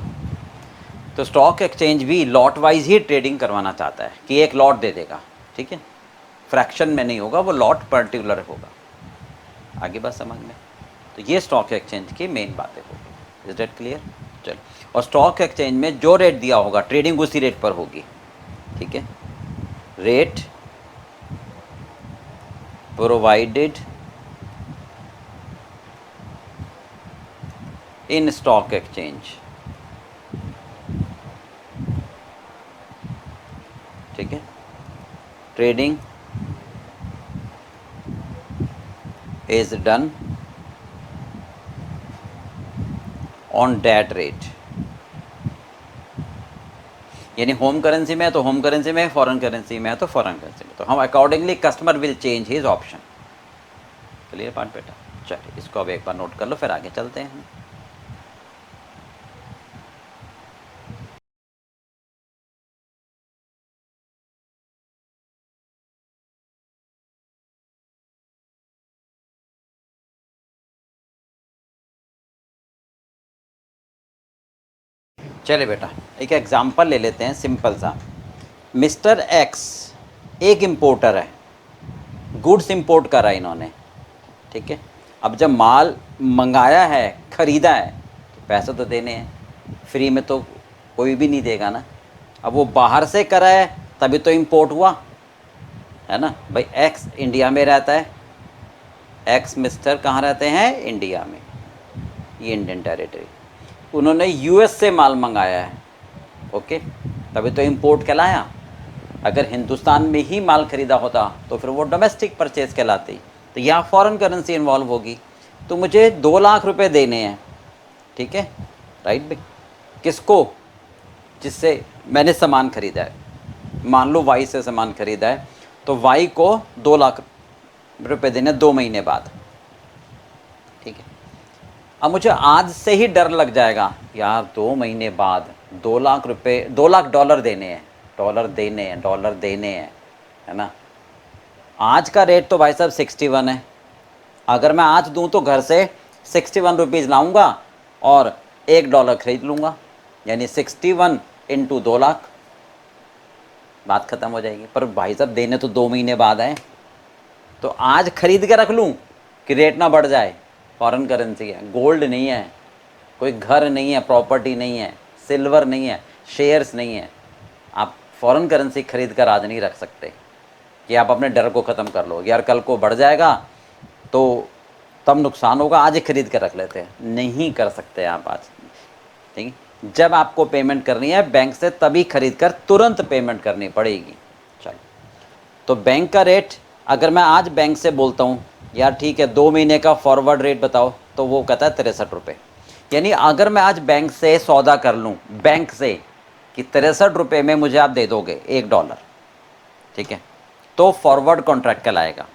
तो स्टॉक एक्सचेंज भी लॉट वाइज ही ट्रेडिंग करवाना चाहता है कि एक लॉट दे देगा, ठीक है, फ्रैक्शन में नहीं होगा, वो लॉट पर्टिकुलर होगा। आगे बात समझ में? तो ये स्टॉक एक्सचेंज की मेन बातें होगी। Is that clear? चल, और स्टॉक एक्सचेंज में जो रेट दिया होगा ट्रेडिंग उसी रेट पर होगी, ठीक है। Rate provided in stock exchange, ठीक है। Trading is done on that rate, यानी होम करेंसी में है तो होम करेंसी में, फॉरेन करेंसी में है तो फॉरेन करेंसी में, तो हम accordingly customer will change his option. Clear part बेटा? चलिए इसको अब एक बार नोट कर लो, फिर आगे चलते हैं। चलिए बेटा एक एग्जांपल ले लेते हैं सिंपल सा। मिस्टर एक्स एक इम्पोर्टर है, गुड्स इंपोर्ट करा इन्होंने, ठीक है। अब जब माल मंगाया है, ख़रीदा है, तो पैसे तो देने हैं, फ्री में तो कोई भी नहीं देगा ना। अब वो बाहर से करा है तभी तो इंपोर्ट हुआ, है ना भाई। एक्स इंडिया में रहता है, एक्स मिस्टर कहाँ रहते हैं? इंडिया में, ये इंडियन टेरिटरी। उन्होंने यूएस से माल मंगाया है, ओके, तभी तो इंपोर्ट कहलाया। अगर हिंदुस्तान में ही माल ख़रीदा होता तो फिर वो डोमेस्टिक परचेज़ कहलाती। तो यहाँ फॉरेन करेंसी इन्वॉल्व होगी, तो मुझे 2 लाख रुपए देने हैं, ठीक है, राइट भाई। किसको? जिससे मैंने सामान ख़रीदा है, मान लो वाई से सामान ख़रीदा है, तो वाई को 2 लाख रुपए देने 2 महीने बाद, ठीक है। अब मुझे आज से ही डर लग जाएगा, यार 2 महीने बाद 2 लाख रुपए, 2 लाख डॉलर देने हैं, डॉलर देने हैं, है ना। आज का रेट तो भाई साहब 61 है। अगर मैं आज दूं तो घर से 61 रुपीज़ लाऊंगा और $1 खरीद लूँगा, यानी 61 इंटू 2 लाख, बात ख़त्म हो जाएगी। पर भाई साहब देने तो 2 महीने बाद आए, तो आज खरीद के रख लूँ कि रेट ना बढ़ जाए। फॉरेन करेंसी है, गोल्ड नहीं है, कोई घर नहीं है, प्रॉपर्टी नहीं है, सिल्वर नहीं है, शेयर्स नहीं है। आप फॉरेन करेंसी खरीद कर आज नहीं रख सकते कि आप अपने डर को ख़त्म कर लो, यार कल को बढ़ जाएगा तो तब नुकसान होगा, आज ही खरीद कर रख लेते हैं। नहीं कर सकते आप आज, ठीक है। जब आपको पेमेंट करनी है बैंक से तभी खरीद कर तुरंत पेमेंट करनी पड़ेगी। चलो, तो बैंक का रेट अगर मैं आज बैंक से बोलता हूँ यार ठीक है 2 महीने का फॉरवर्ड रेट बताओ, तो वो कहता है 63 रुपये। यानी अगर मैं आज बैंक से सौदा कर लूँ, बैंक से कि 63 रुपये में मुझे आप दे दोगे $1, ठीक है, तो फॉरवर्ड कॉन्ट्रैक्ट कहलाएगा।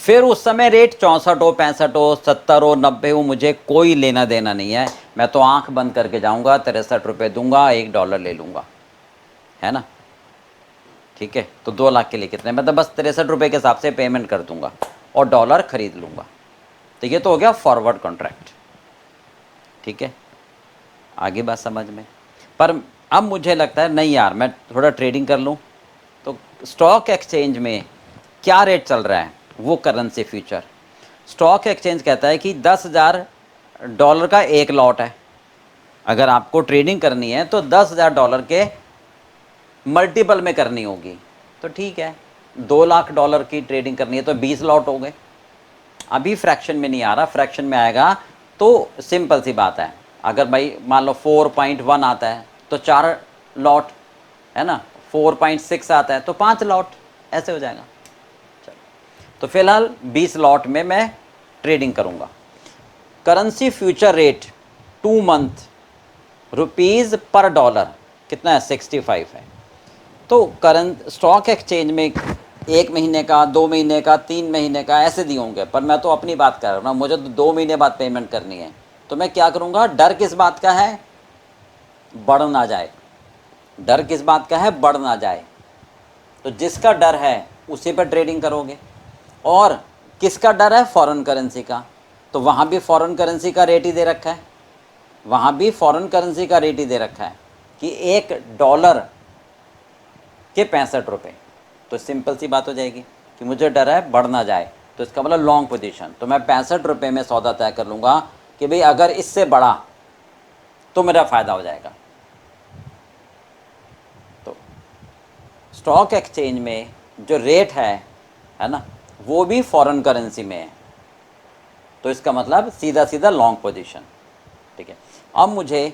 फिर उस समय रेट 64 हो, 65 हो, 70 हो, 90 हो, मुझे कोई लेना देना नहीं है। मैं तो आंख बंद करके जाऊंगा, 63 रुपये दूंगा, $1 ले लूंगा, है ना। ठीक है, तो 2 लाख के लिए कितने, मतलब बस 63 रुपये के हिसाब से पेमेंट कर दूंगा और डॉलर खरीद लूंगा। तो ये तो हो गया फॉरवर्ड कॉन्ट्रैक्ट। ठीक है, आगे बात समझ में। पर अब मुझे लगता है नहीं यार, मैं थोड़ा ट्रेडिंग कर लूँ। तो स्टॉक एक्सचेंज में क्या रेट चल रहा है, वो करेंसी फ्यूचर। स्टॉक एक्सचेंज कहता है कि $10,000 का एक लॉट है। अगर आपको ट्रेडिंग करनी है तो $10,000 के मल्टीपल में करनी होगी। तो ठीक है, $2 लाख की ट्रेडिंग करनी है तो 20 लॉट हो गए। अभी फ्रैक्शन में नहीं आ रहा, फ्रैक्शन में आएगा तो सिंपल सी बात है। अगर भाई मान लो 4.1 आता है तो 4 लॉट, है ना। 4.6 आता है तो 5 लॉट, ऐसे हो जाएगा। चलो, तो फिलहाल 20 लॉट में मैं ट्रेडिंग करूंगा। Currency future rate 2 month rupees पर डॉलर कितना है, 65 है। तो करंट स्टॉक एक्सचेंज में 1 महीने का, 2 महीने का, 3 महीने का ऐसे दिए होंगे, पर मैं तो अपनी बात कर रहा हूँ, मुझे तो 2 महीने बाद पेमेंट करनी है। तो मैं क्या करूँगा, डर किस बात का है, बढ़ ना जाए। डर किस बात का है, बढ़ ना जाए। तो जिसका डर है उसी पर ट्रेडिंग करोगे। और किसका डर है, फॉरेन करेंसी का। तो वहाँ भी फॉरेन करेंसी का रेट ही दे रखा है, वहाँ भी फॉरेन करेंसी का रेट ही दे रखा है कि $1 के 65 रुपये। तो सिंपल सी बात हो जाएगी कि मुझे डर है बढ़ ना जाए, तो इसका मतलब लॉन्ग पोजीशन। तो मैं 65 रुपये में सौदा तय कर लूँगा कि भाई अगर इससे बढ़ा तो मेरा फ़ायदा हो जाएगा। तो स्टॉक एक्सचेंज में जो रेट है ना, वो भी फॉरेन करेंसी में है। तो इसका मतलब सीधा सीधा लॉन्ग पोजीशन। ठीक है, अब मुझे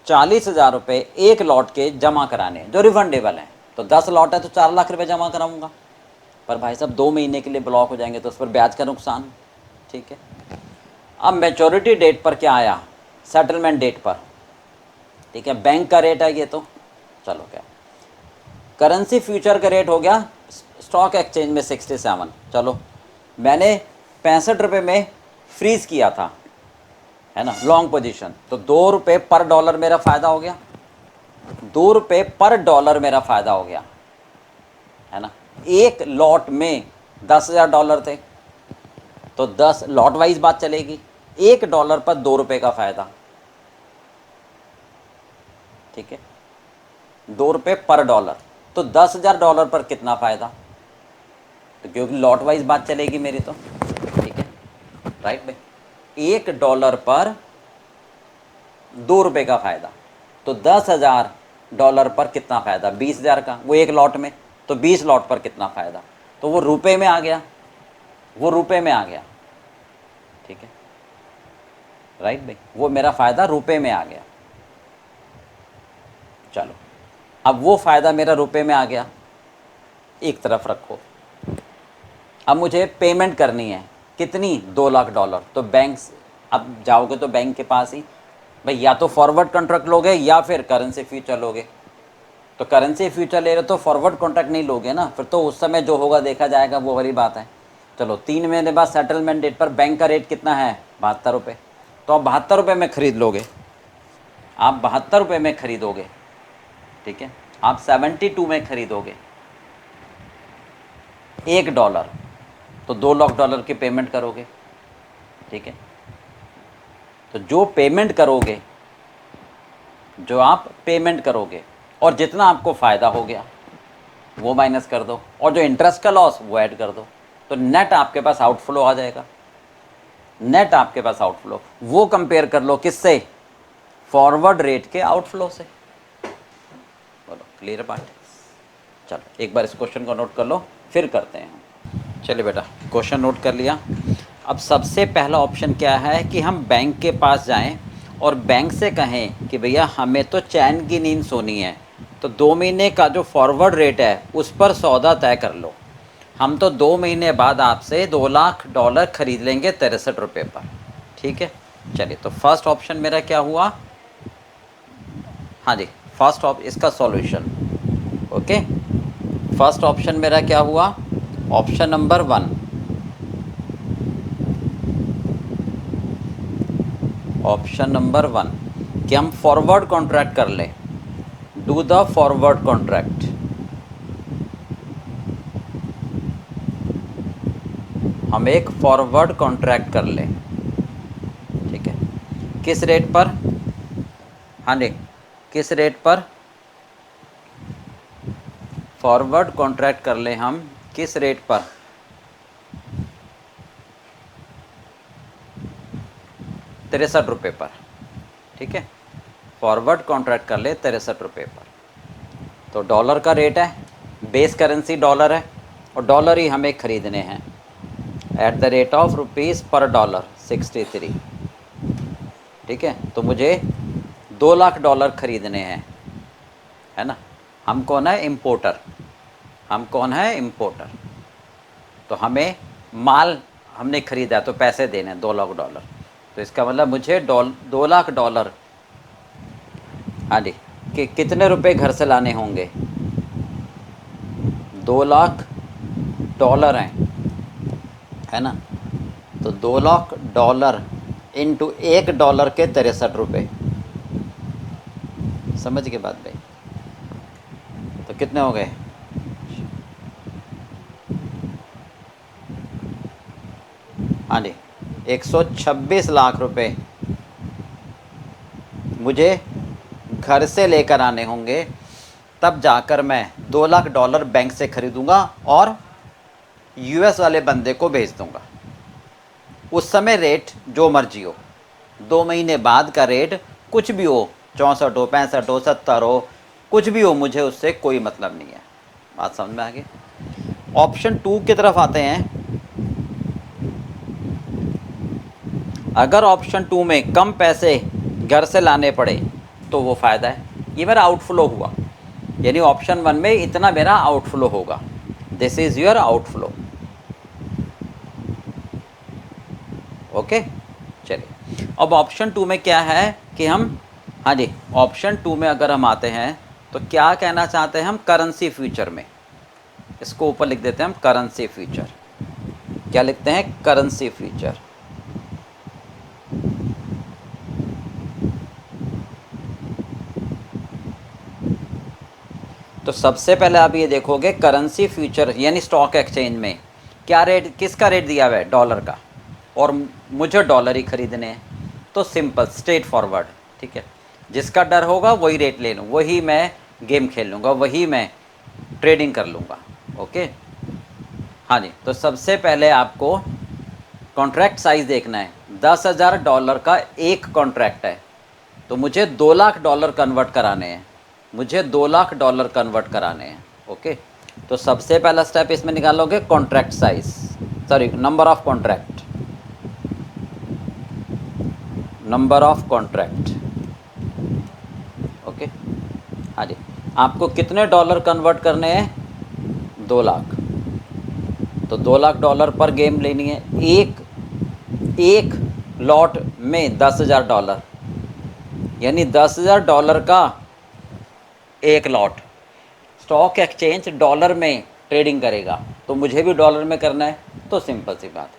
40,000 रुपये एक लॉट के जमा कराने हैं जो रिफंडेबल हैं। तो 10 लॉट है तो 4 लाख रुपए जमा कराऊंगा। पर भाई साहब 2 महीने के लिए ब्लॉक हो जाएंगे तो उस पर ब्याज का नुकसान। ठीक है, अब मैच्योरिटी डेट पर क्या आया, सेटलमेंट डेट पर। ठीक है, बैंक का रेट है ये तो, चलो क्या, करेंसी फ्यूचर का रेट हो गया स्टॉक एक्सचेंज में 67। चलो, मैंने 65 रुपये में फ्रीज़ किया था, है ना, लॉन्ग पोजीशन। तो $2 पर डॉलर मेरा फ़ायदा हो गया, $2 पर डॉलर मेरा फ़ायदा हो गया, है ना। एक लॉट में $10,000 थे तो 10 लॉट वाइज बात चलेगी, $1 पर $2 का फ़ायदा। ठीक है, $2 पर डॉलर, तो $10,000 पर कितना फ़ायदा, तो क्योंकि लॉट वाइज बात चलेगी मेरी तो। ठीक है, राइट भाई, $1 पर $2 का फ़ायदा, तो $10,000 पर कितना फ़ायदा, 20,000 का, वो एक लॉट में। तो 20 लॉट पर कितना फ़ायदा, तो वो रुपए में आ गया, वो रुपए में आ गया। ठीक है, राइट भाई, वो मेरा फ़ायदा रुपए में आ गया। चलो, अब वो फ़ायदा मेरा रुपए में आ गया, एक तरफ रखो। अब मुझे पेमेंट करनी है, कितनी, $2 लाख। तो बैंक, अब जाओगे तो बैंक के पास ही, भाई या तो फॉरवर्ड कॉन्ट्रैक्ट लोगे या फिर करेंसी फ्यूचर लोगे। तो करेंसी फ्यूचर ले रहे तो फॉरवर्ड कॉन्ट्रैक्ट नहीं लोगे ना, फिर तो उस समय जो होगा देखा जाएगा, वो वाली बात है। चलो, 3 महीने बाद सेटलमेंट डेट पर बैंक का रेट कितना है, 72 रुपये। तो आप 72 रुपये में ख़रीद लोगे, आप 72 रुपये में ख़रीदोगे। ठीक है, आप 72 में ख़रीदोगे $1, तो $2 लाख की पेमेंट करोगे। ठीक है, तो जो पेमेंट करोगे, जो आप पेमेंट करोगे और जितना आपको फ़ायदा हो गया वो माइनस कर दो, और जो इंटरेस्ट का लॉस वो ऐड कर दो। तो नेट आपके पास आउटफ्लो आ जाएगा, नेट आपके पास आउटफ्लो। वो कंपेयर कर लो किससे, फॉरवर्ड रेट के आउटफ्लो से। बोलो, क्लियर बात। चलो, एक बार इस क्वेश्चन को नोट कर लो, फिर करते हैं हम। चलिए बेटा, क्वेश्चन नोट कर लिया। अब सबसे पहला ऑप्शन क्या है कि हम बैंक के पास जाएं और बैंक से कहें कि भैया हमें तो चैन की नींद सोनी है, तो 2 महीने का जो फॉरवर्ड रेट है उस पर सौदा तय कर लो। हम तो 2 महीने बाद आपसे $2 लाख खरीद लेंगे 63 रुपये पर। ठीक है, चलिए, तो फर्स्ट ऑप्शन मेरा क्या हुआ, हाँ जी, फर्स्ट इसका सॉल्यूशन। ओके, फर्स्ट ऑप्शन मेरा क्या हुआ, ऑप्शन नंबर 1, ऑप्शन नंबर 1 कि हम फॉरवर्ड कॉन्ट्रैक्ट कर लें, डू द फॉरवर्ड कॉन्ट्रैक्ट। हम एक फॉरवर्ड कॉन्ट्रैक्ट कर लें, ठीक है। किस रेट पर? हाँ जी, किस रेट पर फॉरवर्ड कॉन्ट्रैक्ट कर लें हम, किस रेट पर? 63 रुपये पर, ठीक है। फॉरवर्ड कॉन्ट्रैक्ट कर ले 63 रुपये पर। तो डॉलर का रेट है, बेस करेंसी डॉलर है और डॉलर ही हमें ख़रीदने हैं eight the rate of rupees पर डॉलर 63, ठीक है। तो मुझे 2 लाख डॉलर ख़रीदने हैं, है ना। हम कौन है? इम्पोर्टर। हम कौन है? इम्पोर्टर। तो हमें माल हमने ख़रीदा तो पैसे देने 2 लाख डॉलर। तो इसका मतलब मुझे 2 लाख डॉलर, हाँ जी, कि कितने रुपए घर से लाने होंगे? 2 लाख डॉलर हैं, है ना। तो 2 लाख डॉलर इंटू $1 के 63 रुपये, समझ के बात भाई? तो कितने हो गए? हाँ जी, 126 लाख रुपए मुझे घर से लेकर आने होंगे, तब जाकर मैं 2 लाख डॉलर बैंक से खरीदूंगा और यूएस वाले बंदे को भेज दूंगा। उस समय रेट जो मर्जी हो, 2 महीने बाद का रेट कुछ भी हो, 64 हो, 65 हो, 70 हो, कुछ भी हो, मुझे उससे कोई मतलब नहीं है। बात समझ में आ गई? ऑप्शन 2 की तरफ आते हैं। अगर ऑप्शन 2 में कम पैसे घर से लाने पड़े तो वो फ़ायदा है। ये मेरा आउटफ्लो हुआ, यानी ऑप्शन 1 में इतना मेरा आउटफ्लो होगा। This is your outflow. Okay, चलिए अब ऑप्शन 2 में क्या है कि हम, हाँ जी, ऑप्शन 2 में अगर हम आते हैं तो क्या कहना चाहते हैं हम? करेंसी फ्यूचर में। इसको ऊपर लिख देते हैं हम, करेंसी फ्यूचर। क्या लिखते हैं? Currency future. तो सबसे पहले आप ये देखोगे करेंसी फ्यूचर यानी स्टॉक एक्सचेंज में क्या रेट, किसका रेट दिया हुआ है? डॉलर का, और मुझे डॉलर ही खरीदने हैं। तो सिंपल स्ट्रेट फॉरवर्ड, ठीक है। जिसका डर होगा वही रेट ले लूँ, वही मैं गेम खेल लूँगा, वही मैं ट्रेडिंग कर लूँगा। ओके, हाँ जी। तो सबसे पहले आपको कॉन्ट्रैक्ट साइज़ देखना है। $10,000 का एक कॉन्ट्रैक्ट है, तो मुझे 2 लाख डॉलर कन्वर्ट कराने हैं, मुझे 2 लाख डॉलर कन्वर्ट कराने हैं। ओके, तो सबसे पहला स्टेप इसमें निकालोगे contract size, sorry number of contract, number of contract. Okay, हाँ जी। आपको कितने डॉलर कन्वर्ट करने हैं? 2 लाख। तो 2 लाख डॉलर पर गेम लेनी है। एक लॉट में $10,000, यानी $10,000 का एक लॉट। स्टॉक एक्सचेंज डॉलर में ट्रेडिंग करेगा, तो मुझे भी डॉलर में करना है, तो सिंपल सी बात।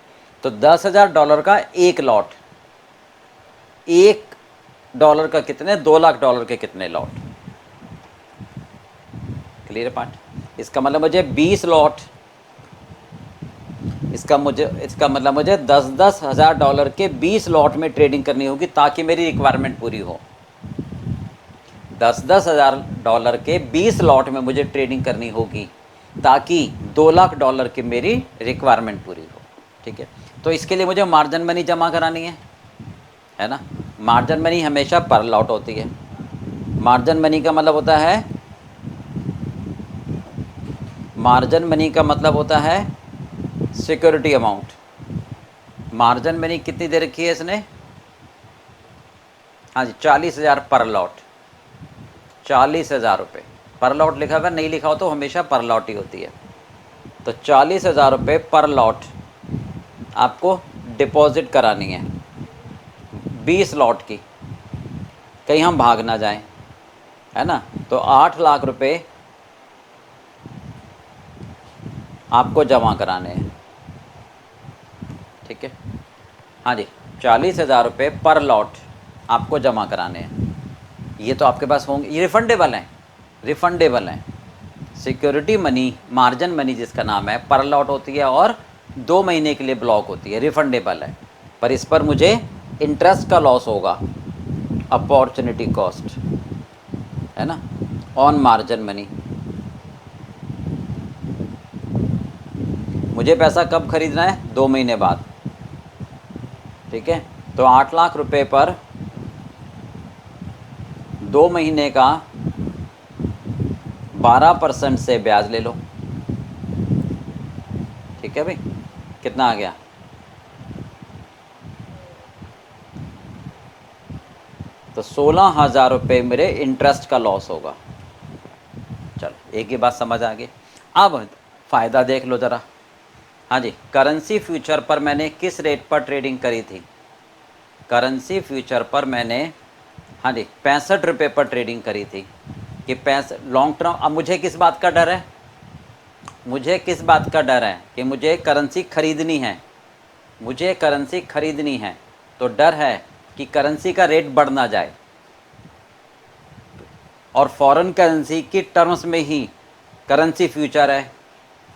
तो $10,000 का एक लॉट, $1 का कितने? 2 लाख डॉलर के कितने लॉट? Clear part? इसका मतलब मुझे 20 लॉट, इसका मतलब मुझे 10-10 हज़ार डॉलर के 20 लॉट में ट्रेडिंग करनी होगी ताकि मेरी रिक्वायरमेंट पूरी हो। 10-10 हज़ार डॉलर के 20 लॉट में मुझे ट्रेडिंग करनी होगी ताकि 2 लाख डॉलर की मेरी रिक्वायरमेंट पूरी हो, ठीक है। तो इसके लिए मुझे मार्जिन मनी जमा करानी है ना। मार्जिन मनी हमेशा पर लॉट होती है। मार्जिन मनी का मतलब होता है, मार्जिन मनी का मतलब होता है सिक्योरिटी अमाउंट। मार्जिन मनी कितनी दे रखी है इसने? हाँ जी, 40,000 पर लॉट, 40,000 रुपये पर लॉट लिखा हुआ, नहीं लिखा हो तो हमेशा पर लॉट ही होती है। तो 40,000 रुपये पर लॉट आपको डिपॉजिट करानी है, 20 लॉट की, कहीं हम भाग ना जाएं, है ना। तो 8 लाख रुपये आपको जमा कराने हैं, ठीक है। हाँ जी, 40,000 रुपये पर लॉट आपको जमा कराने हैं। ये तो आपके पास होंगे, ये रिफंडेबल हैं, रिफंडेबल हैं। सिक्योरिटी मनी, मार्जिन मनी जिसका नाम है, पर लॉट होती है और 2 महीने के लिए ब्लॉक होती है, रिफंडेबल है। पर इस पर मुझे इंटरेस्ट का लॉस होगा, अपॉर्चुनिटी कॉस्ट है ना, ऑन मार्जिन मनी। मुझे पैसा कब खरीदना है? 2 महीने बाद, ठीक है। तो 8 लाख रुपए पर 2 महीने का 12% से ब्याज ले लो, ठीक है भाई। कितना आ गया? तो 16,000 रुपये मेरे इंटरेस्ट का लॉस होगा। चलो, एक ही बात समझ आ गई। अब फ़ायदा देख लो ज़रा। हाँ जी, करेंसी फ्यूचर पर मैंने किस रेट पर ट्रेडिंग करी थी? करेंसी फ्यूचर पर मैंने, हाँ जी, 65 रुपये पर ट्रेडिंग करी थी कि लॉन्ग टर्म। अब मुझे किस बात का डर है? मुझे किस बात का डर है? कि मुझे करेंसी खरीदनी है, मुझे करेंसी खरीदनी है। तो डर है कि करेंसी का रेट बढ़ ना जाए, और फॉरेन करेंसी की टर्म्स में ही करेंसी फ्यूचर है।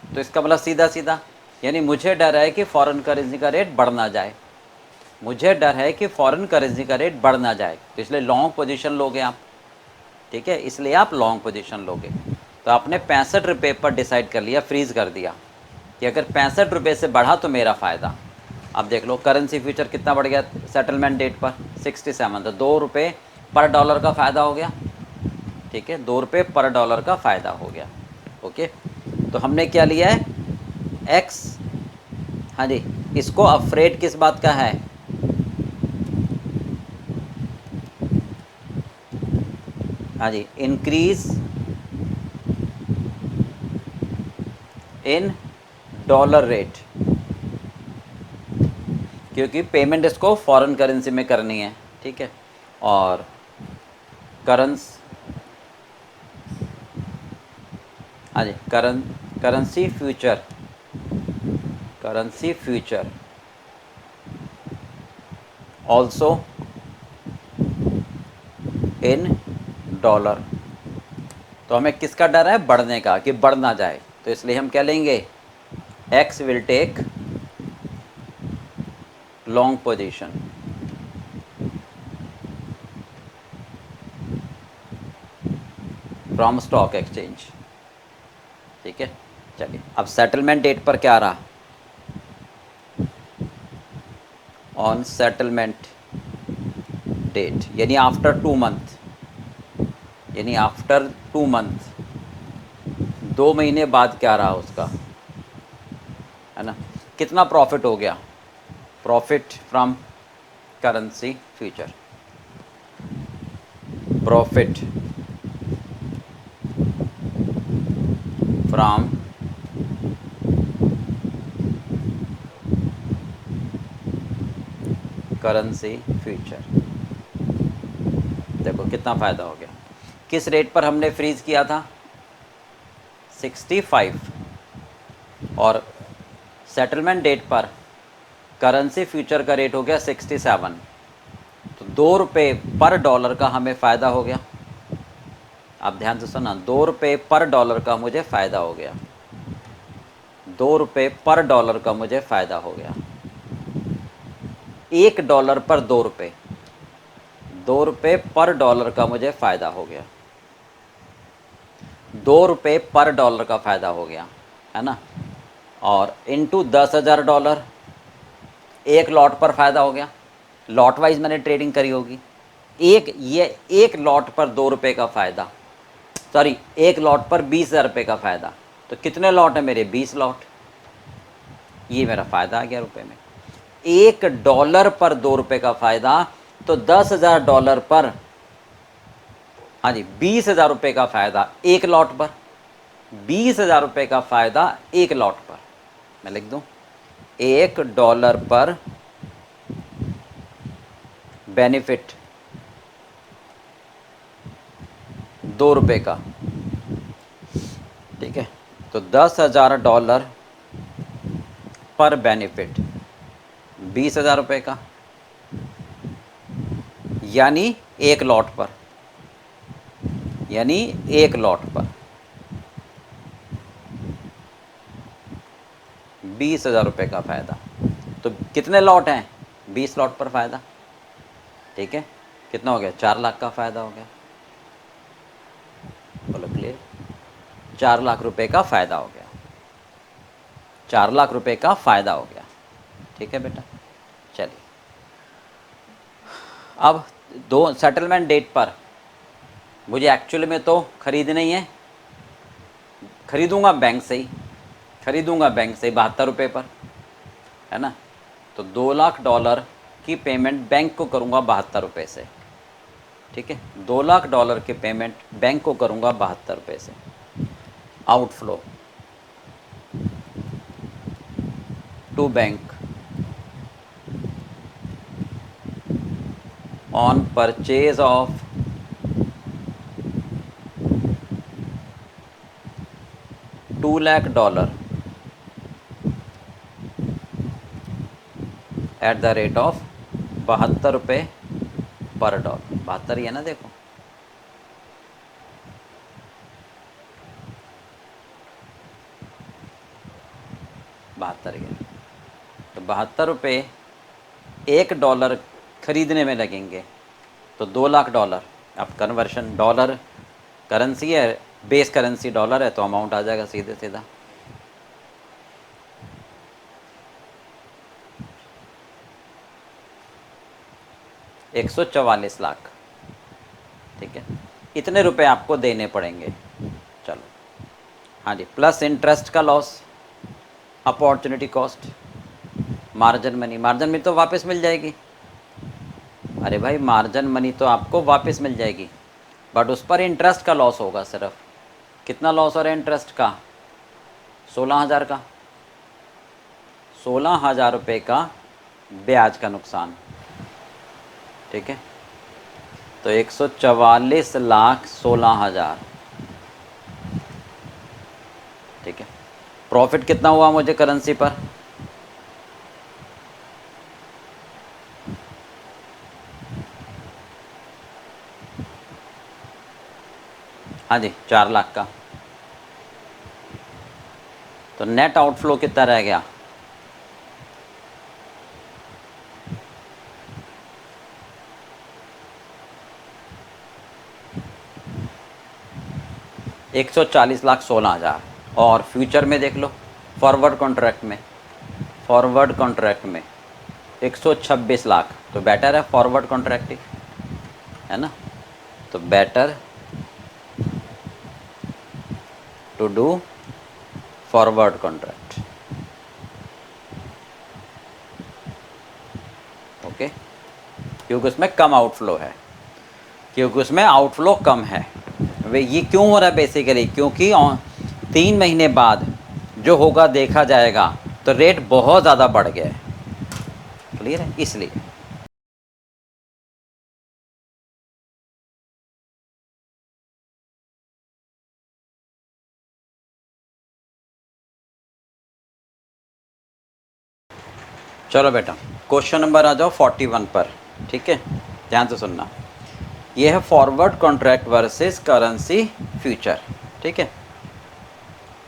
तो इसका मतलब सीधा सीधा, यानी मुझे डर है कि फॉरेन करेंसी का रेट बढ़ ना जाए, मुझे डर है कि फॉरेन करेंसी का रेट बढ़ ना जाए। तो इसलिए लॉन्ग पोजीशन लोगे आप, ठीक है, इसलिए आप लॉन्ग पोजीशन लोगे। तो आपने 65 रुपये पर डिसाइड कर लिया, फ्रीज़ कर दिया कि अगर 65 रुपये से बढ़ा तो मेरा फ़ायदा। अब देख लो करेंसी फ्यूचर कितना बढ़ गया सेटलमेंट डेट पर, 67। तो 2 रुपये पर डॉलर का फ़ायदा हो गया, ठीक है, 2 रुपये पर डॉलर का फ़ायदा हो गया। ओके, तो हमने क्या लिया है? एक्स। हाँ जी, इसको अफ्रेड किस बात का है? हाँ जी, इंक्रीज इन डॉलर रेट, क्योंकि पेमेंट इसको फॉरेन करेंसी में करनी है, ठीक है। और हाँ जी, currency future, currency future also in dollar. तो हमें किसका डर है? बढ़ने का, कि बढ़ ना जाए। तो इसलिए हम क्या लेंगे? X will take long position. From stock exchange, ठीक है। चलिए, अब सेटलमेंट डेट पर क्या रहा? ऑन सेटलमेंट डेट, यानी आफ्टर 2 मंथ, यानी आफ्टर 2 मंथ, 2 महीने बाद क्या रहा उसका, है ना। कितना प्रॉफिट हो गया? Profit from currency future, profit from currency future. देखो कितना फ़ायदा हो गया। किस रेट पर हमने फ्रीज़ किया था? 65। और सेटलमेंट डेट पर करेंसी फ्यूचर का रेट हो गया 67। तो 2 रुपये पर डॉलर का हमें फ़ायदा हो गया। आप ध्यान से सुना, 2 रुपये पर डॉलर का मुझे फ़ायदा हो गया, 2 रुपये पर डॉलर का मुझे फ़ायदा हो गया। $1 पर 2 रुपये, 2 रुपये पर डॉलर का मुझे फ़ायदा हो गया, 2 रुपये पर डॉलर का फ़ायदा हो गया, है ना। और इंटू $10,000, एक लॉट पर फ़ायदा हो गया। लॉट वाइज मैंने ट्रेडिंग करी होगी। एक लॉट पर 2 रुपये का फ़ायदा, सॉरी, एक लॉट पर 20,000 रुपये का फ़ायदा। तो कितने लॉट है मेरे? 20 लॉट। ये मेरा फ़ायदा आ गया रुपये में। $1 पर 2 रुपये का फ़ायदा, तो $10,000 पर, हाँ जी, 20,000 रुपये का फ़ायदा एक लॉट पर, 20,000 रुपये का फ़ायदा एक लॉट पर। मैं लिख दूँ, $1 पर बेनिफिट 2 रुपये का, ठीक है। तो $10,000 पर बेनिफिट 20,000 रुपये का। यानी एक लॉट पर, यानी एक लॉट पर 20,000 रुपये का फ़ायदा। तो कितने लॉट हैं? 20 लॉट पर फ़ायदा। ठीक है, कितना हो गया? 4 लाख का फ़ायदा हो गया। बोलो क्लियर? 4 लाख रुपए का फ़ायदा हो गया, 4 लाख रुपए का फ़ायदा हो गया। ठीक है बेटा, चलिए अब दो सेटलमेंट डेट पर मुझे एक्चुअल में तो ख़रीदना ही है, ख़रीदूँगा बैंक से ही, ख़रीदूँगा बैंक से ही 72 रुपये पर, है ना। तो $2 लाख की पेमेंट बैंक को करूँगा 72 रुपये से। ठीक है, $2 लाख की पेमेंट बैंक को करूँगा 72 रुपये से। Outflow to bank on purchase of $2 lakh at the rate of 72 रुपये पर डॉलर। 72 ही है ना, देखो $72 ही है। तो 72 रुपये $1 खरीदने में लगेंगे, तो $2 लाख। अब कन्वर्शन, डॉलर करेंसी है, बेस करेंसी डॉलर है, तो अमाउंट आ जाएगा सीधे सीधा। $144 लाख। ठीक है, इतने रुपए आपको देने पड़ेंगे। चलो, हाँ जी, प्लस इंटरेस्ट का loss, opportunity cost, margin money. Margin money तो वापस मिल जाएगी। अरे भाई, मार्जिन मनी तो आपको वापस मिल जाएगी, बट उस पर इंटरेस्ट का लॉस होगा सिर्फ। कितना लॉस हो रहा है इंटरेस्ट का? 16,000 का, 16,000 रुपये का ब्याज का नुकसान। ठीक है, तो 144 लाख 16,000। ठीक है, प्रॉफिट कितना हुआ मुझे करेंसी पर? हाँ जी, 4 लाख का। तो नेट आउटफ्लो कितना रह गया? $140,16,000। और फ्यूचर में देख लो, फॉरवर्ड कॉन्ट्रैक्ट में, फॉरवर्ड कॉन्ट्रैक्ट में 126 लाख। तो बेटर है फॉरवर्ड कॉन्ट्रैक्ट ही, है ना। तो better to do forward contract. Okay, क्योंकि उसमें कम आउटफ्लो है, क्योंकि उसमें आउटफ्लो कम है। वे ये क्यों हो रहा है? बेसिकली क्योंकि 3 महीने बाद जो होगा देखा जाएगा, तो रेट बहुत ज़्यादा बढ़ गया है। क्लियर है? इसलिए चलो बेटा, क्वेश्चन नंबर आ जाओ 41 पर। ठीक है, ध्यान से सुनना। ये है forward contract versus currency future. ठीक है,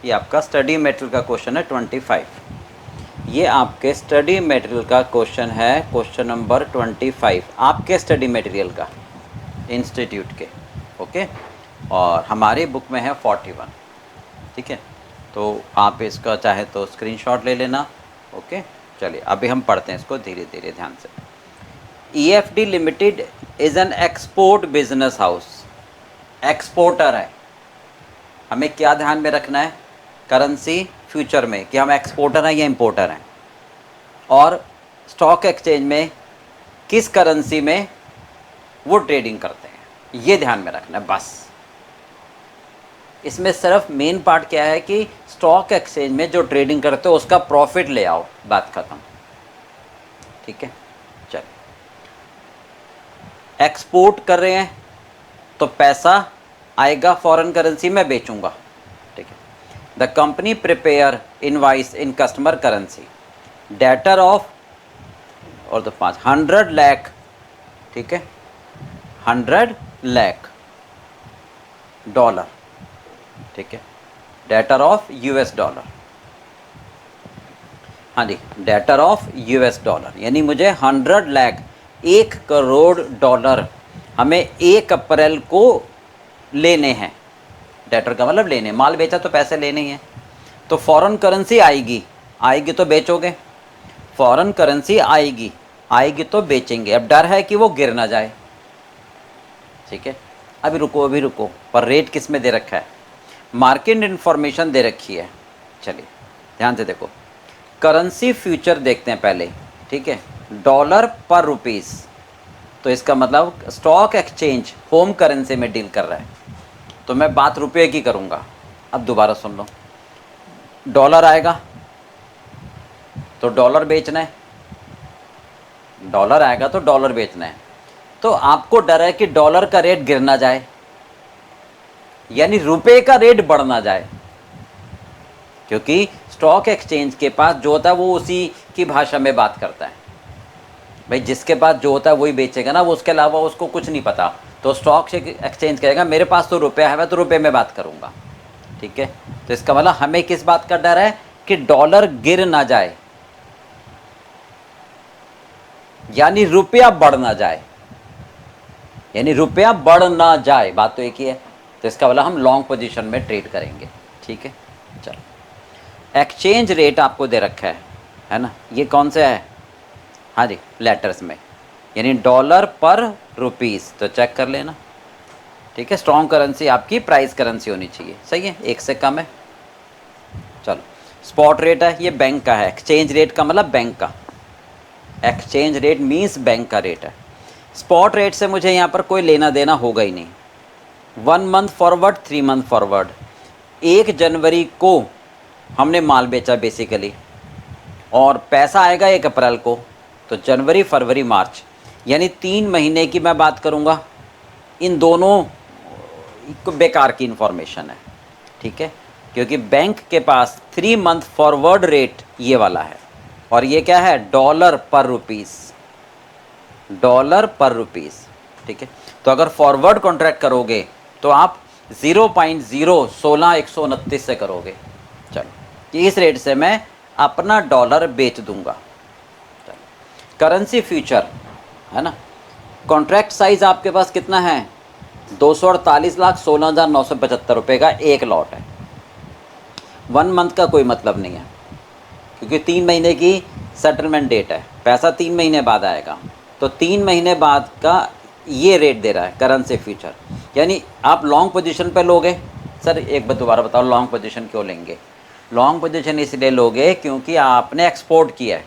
ये आपका स्टडी मटेरियल का क्वेश्चन है 25। ये आपके स्टडी मटेरियल का क्वेश्चन है, क्वेश्चन नंबर 25 आपके स्टडी मटेरियल का, इंस्टीट्यूट के। ओके, और हमारी बुक में है 41। ठीक है, तो आप इसका चाहे तो स्क्रीनशॉट ले लेना। ओके, चलिए अभी हम पढ़ते हैं इसको धीरे धीरे ध्यान से। EFD limited is an export business house. Exporter है, हमें क्या ध्यान में रखना है करेंसी फ्यूचर में, कि हम एक्सपोर्टर हैं या इंपोर्टर हैं, और स्टॉक एक्सचेंज में किस करेंसी में वो ट्रेडिंग करते हैं, ये ध्यान में रखना है बस। इसमें सिर्फ मेन पार्ट क्या है कि स्टॉक एक्सचेंज में जो ट्रेडिंग करते हो उसका प्रॉफिट ले आओ, बात खत्म। ठीक है, चलिए, एक्सपोर्ट कर रहे हैं तो पैसा आएगा फॉरेन करेंसी में, बेचूंगा। ठीक है, the company prepare invoice in customer currency, debtor of और द 100 लाख। ठीक है, $100 लाख, ठीक है, डेटर ऑफ यूएस डॉलर। हाँ जी, डेटर ऑफ यूएस डॉलर, यानी मुझे 100 लाख, 1 करोड़ डॉलर हमें 1 अप्रैल को लेने हैं। डेटर का मतलब लेने, माल बेचा तो पैसे लेने ही हैं। तो फॉरेन करेंसी आएगी, आएगी तो बेचोगे, फॉरेन करेंसी आएगी, आएगी तो बेचेंगे। अब डर है कि वो गिर ना जाए, ठीक है। अभी रुको, पर रेट किस में दे रखा है? मार्केट इन्फॉर्मेशन दे रखी है। चलिए ध्यान से देखो, करेंसी फ्यूचर देखते हैं पहले, ठीक है, डॉलर पर रुपीस। तो इसका मतलब स्टॉक एक्सचेंज होम करेंसी में डील कर रहा है, तो मैं बात रुपये की करूँगा। अब दोबारा सुन लो, डॉलर आएगा तो डॉलर बेचना है, डॉलर आएगा तो डॉलर बेचना है। तो आपको डर है कि डॉलर का रेट गिर ना जाए, यानी रुपए का रेट बढ़ ना जाए, क्योंकि स्टॉक एक्सचेंज के पास जो होता है वो उसी की भाषा में बात करता है। भाई जिसके पास जो होता है वही बेचेगा ना, वो उसके अलावा उसको कुछ नहीं पता। तो स्टॉक एक्सचेंज कहेगा मेरे पास तो रुपया है, मैं तो रुपये में बात करूँगा, ठीक है। तो इसका मतलब हमें किस बात का डर है कि डॉलर गिर ना जाए, यानी रुपया बढ़ ना जाए, यानी रुपया बढ़ ना जाए, बात तो एक ही है। तो इसका मतलब हम लॉन्ग पोजीशन में ट्रेड करेंगे, ठीक है। चलो, एक्सचेंज रेट आपको दे रखा है ना, ये कौन सा है? हाँ जी, लेटर्स में, यानी डॉलर पर रुपीस, तो चेक कर लेना, ठीक है। स्ट्रॉन्ग करेंसी आपकी प्राइस करेंसी होनी चाहिए, सही है, 1 से कम है। चलो, स्पॉट रेट है, ये बैंक का है। एक्सचेंज रेट का मतलब बैंक का, एक्सचेंज रेट मीन्स बैंक का रेट है। स्पॉट रेट से मुझे यहाँ पर कोई लेना देना होगा ही नहीं। 1 मंथ फॉरवर्ड, 3 मंथ फॉरवर्ड, 1 जनवरी को हमने माल बेचा बेसिकली, और पैसा आएगा 1 अप्रैल को, तो जनवरी फरवरी मार्च, यानी 3 महीने की मैं बात करूँगा। इन दोनों बेकार की इन्फॉर्मेशन है, ठीक है, क्योंकि बैंक के पास 3 मंथ फॉरवर्ड रेट ये वाला है, और ये क्या है? डॉलर पर रुपीस, डॉलर पर रुपीस, ठीक है। तो अगर फॉरवर्ड कॉन्ट्रैक्ट करोगे तो आप 0.016129 से करोगे। चलो, इस रेट से मैं अपना डॉलर बेच दूंगा। करेंसी फ्यूचर है ना, कॉन्ट्रैक्ट साइज आपके पास कितना है? 248,16,975 रुपये का एक लॉट है। 1 मंथ का कोई मतलब नहीं है, क्योंकि 3 महीने की सेटलमेंट डेट है, पैसा 3 महीने बाद आएगा। तो 3 महीने बाद का ये रेट दे रहा है करेंसी फ्यूचर, यानी आप लॉन्ग पोजीशन पे लोगे। सर एक बार दोबारा बताओ, लॉन्ग पोजीशन क्यों लेंगे? लॉन्ग पोजीशन इसलिए लोगे क्योंकि आपने एक्सपोर्ट किया है,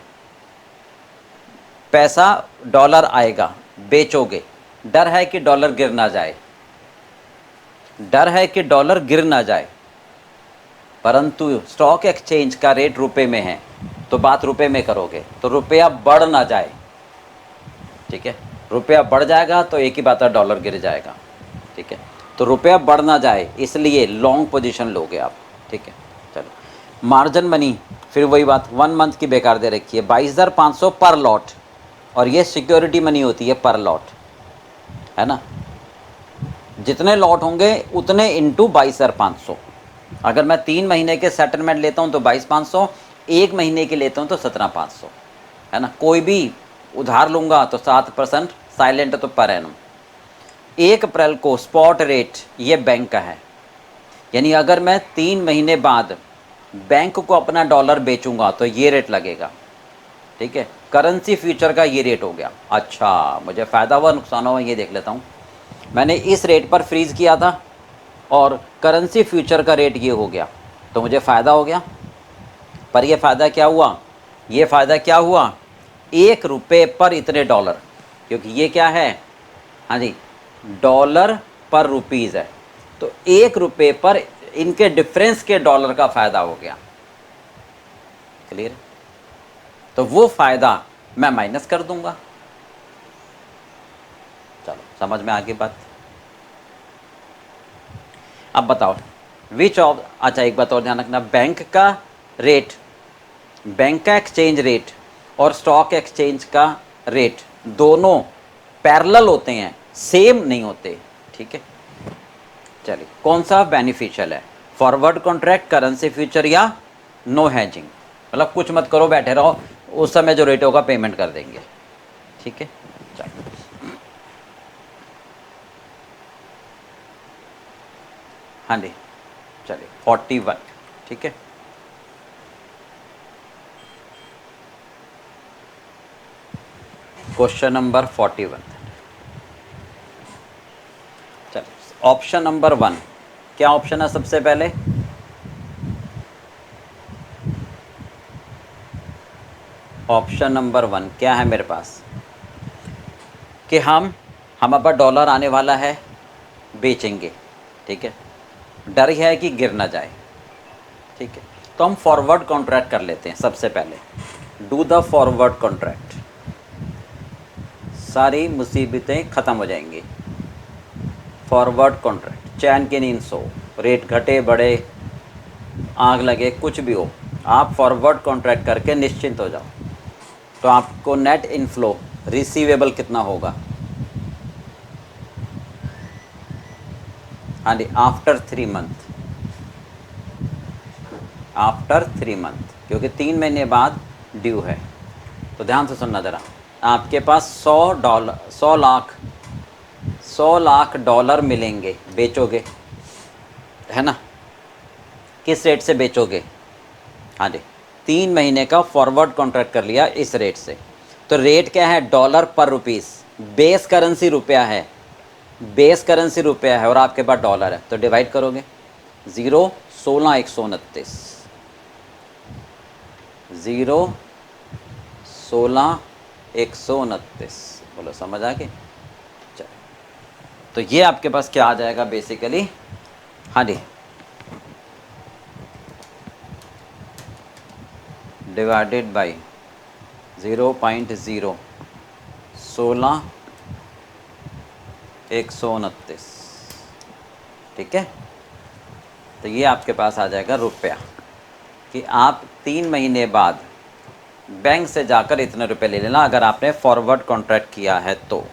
पैसा डॉलर आएगा, बेचोगे, डर है कि डॉलर गिर ना जाए, डर है कि डॉलर गिर ना जाए। परंतु स्टॉक एक्सचेंज का रेट रुपए में है, तो बात रुपए में करोगे तो रुपया बढ़ ना जाए, ठीक है। रुपया बढ़ जाएगा तो एक ही बात है, डॉलर गिर जाएगा, ठीक है। तो रुपया बढ़ ना जाए इसलिए लॉन्ग पोजीशन लोगे आप, ठीक है। चलो, मार्जिन मनी, फिर वही बात, 1 मंथ की बेकार दे रखी है, 22,500 पर लॉट, और ये सिक्योरिटी मनी होती है पर लॉट, है ना। जितने लॉट होंगे उतने इंटू 22,500। अगर मैं 3 महीने के सेटलमेंट लेता हूँ तो 22,500, 1 महीने के लेता हूँ तो 17,500, है ना। कोई भी उधार लूँगा तो 7% साइलेंट, तो पर एनम। 1 अप्रैल को स्पॉट रेट ये बैंक का है, यानी अगर मैं 3 महीने बाद बैंक को अपना डॉलर बेचूंगा तो ये रेट लगेगा, ठीक है। करेंसी फ्यूचर का ये रेट हो गया। अच्छा, मुझे फ़ायदा हुआ नुकसान हुआ ये देख लेता हूँ। मैंने इस रेट पर फ्रीज़ किया था और करेंसी फ्यूचर का रेट ये हो गया, तो मुझे फ़ायदा हो गया। पर ये फ़ायदा क्या हुआ? ये फ़ायदा क्या हुआ? 1 रुपये पर इतने डॉलर, क्योंकि ये क्या है? हाँ जी, डॉलर पर रुपीज़ है, तो 1 रुपये पर इनके डिफरेंस के डॉलर का फ़ायदा हो गया। क्लियर? तो वो फ़ायदा मैं माइनस कर दूंगा। चलो, समझ में आ गई बात? अब बताओ विच ऑफ, अच्छा एक बात और ध्यान रखना, बैंक का रेट, बैंक का एक्सचेंज रेट और स्टॉक एक्सचेंज का रेट दोनों पैरेलल होते हैं, सेम नहीं होते, ठीक है। चलिए, कौन सा बेनिफिशियल है, फॉरवर्ड कॉन्ट्रैक्ट, करेंसी फ्यूचर या नो हैजिंग? मतलब कुछ मत करो, बैठे रहो, उस समय जो रेट होगा पेमेंट कर देंगे, ठीक है। चलो, हाँ जी, चलिए 41, ठीक है। क्वेश्चन नंबर 41, चलिए ऑप्शन नंबर 1, क्या ऑप्शन है सबसे पहले? ऑप्शन नंबर 1 क्या है मेरे पास कि हम पर डॉलर आने वाला है, बेचेंगे, ठीक है। डर यह है कि गिर ना जाए, ठीक है। तो हम फॉरवर्ड कॉन्ट्रैक्ट कर लेते हैं सबसे पहले, डू द फॉरवर्ड कॉन्ट्रैक्ट, सारी मुसीबतें ख़त्म हो जाएंगी। फॉरवर्ड कॉन्ट्रैक्ट, चैन की नींद सो, रेट घटे बढ़े, आग लगे, कुछ भी हो, आप फॉरवर्ड कॉन्ट्रैक्ट करके निश्चिंत हो जाओ। तो आपको नेट इनफ्लो रिसीवेबल कितना होगा? हाँ जी, आफ्टर 3 मंथ, आफ्टर 3 मंथ, क्योंकि 3 महीने बाद ड्यू है। तो ध्यान से सुनना ज़रा, आपके पास 100 लाख डॉलर मिलेंगे, बेचोगे, है ना? किस रेट से बेचोगे? हाँ जी, 3 महीने का फॉरवर्ड कॉन्ट्रैक्ट कर लिया इस रेट से। तो रेट क्या है? डॉलर पर रुपीस, बेस करेंसी रुपया है, बेस करेंसी रुपया है और आपके पास डॉलर है, तो डिवाइड करोगे 0 16 129, 0 16 129, बोलो समझ आ गई? चलो, तो ये आपके पास क्या आ जाएगा बेसिकली? हाँ जी, डिवाइडेड बाई 0.0 16 129, ठीक है। तो ये आपके पास आ जाएगा रुपया कि आप 3 महीने बाद बैंक से जाकर इतने रुपए ले लेना, अगर आपने फॉरवर्ड कॉन्ट्रैक्ट किया है तो,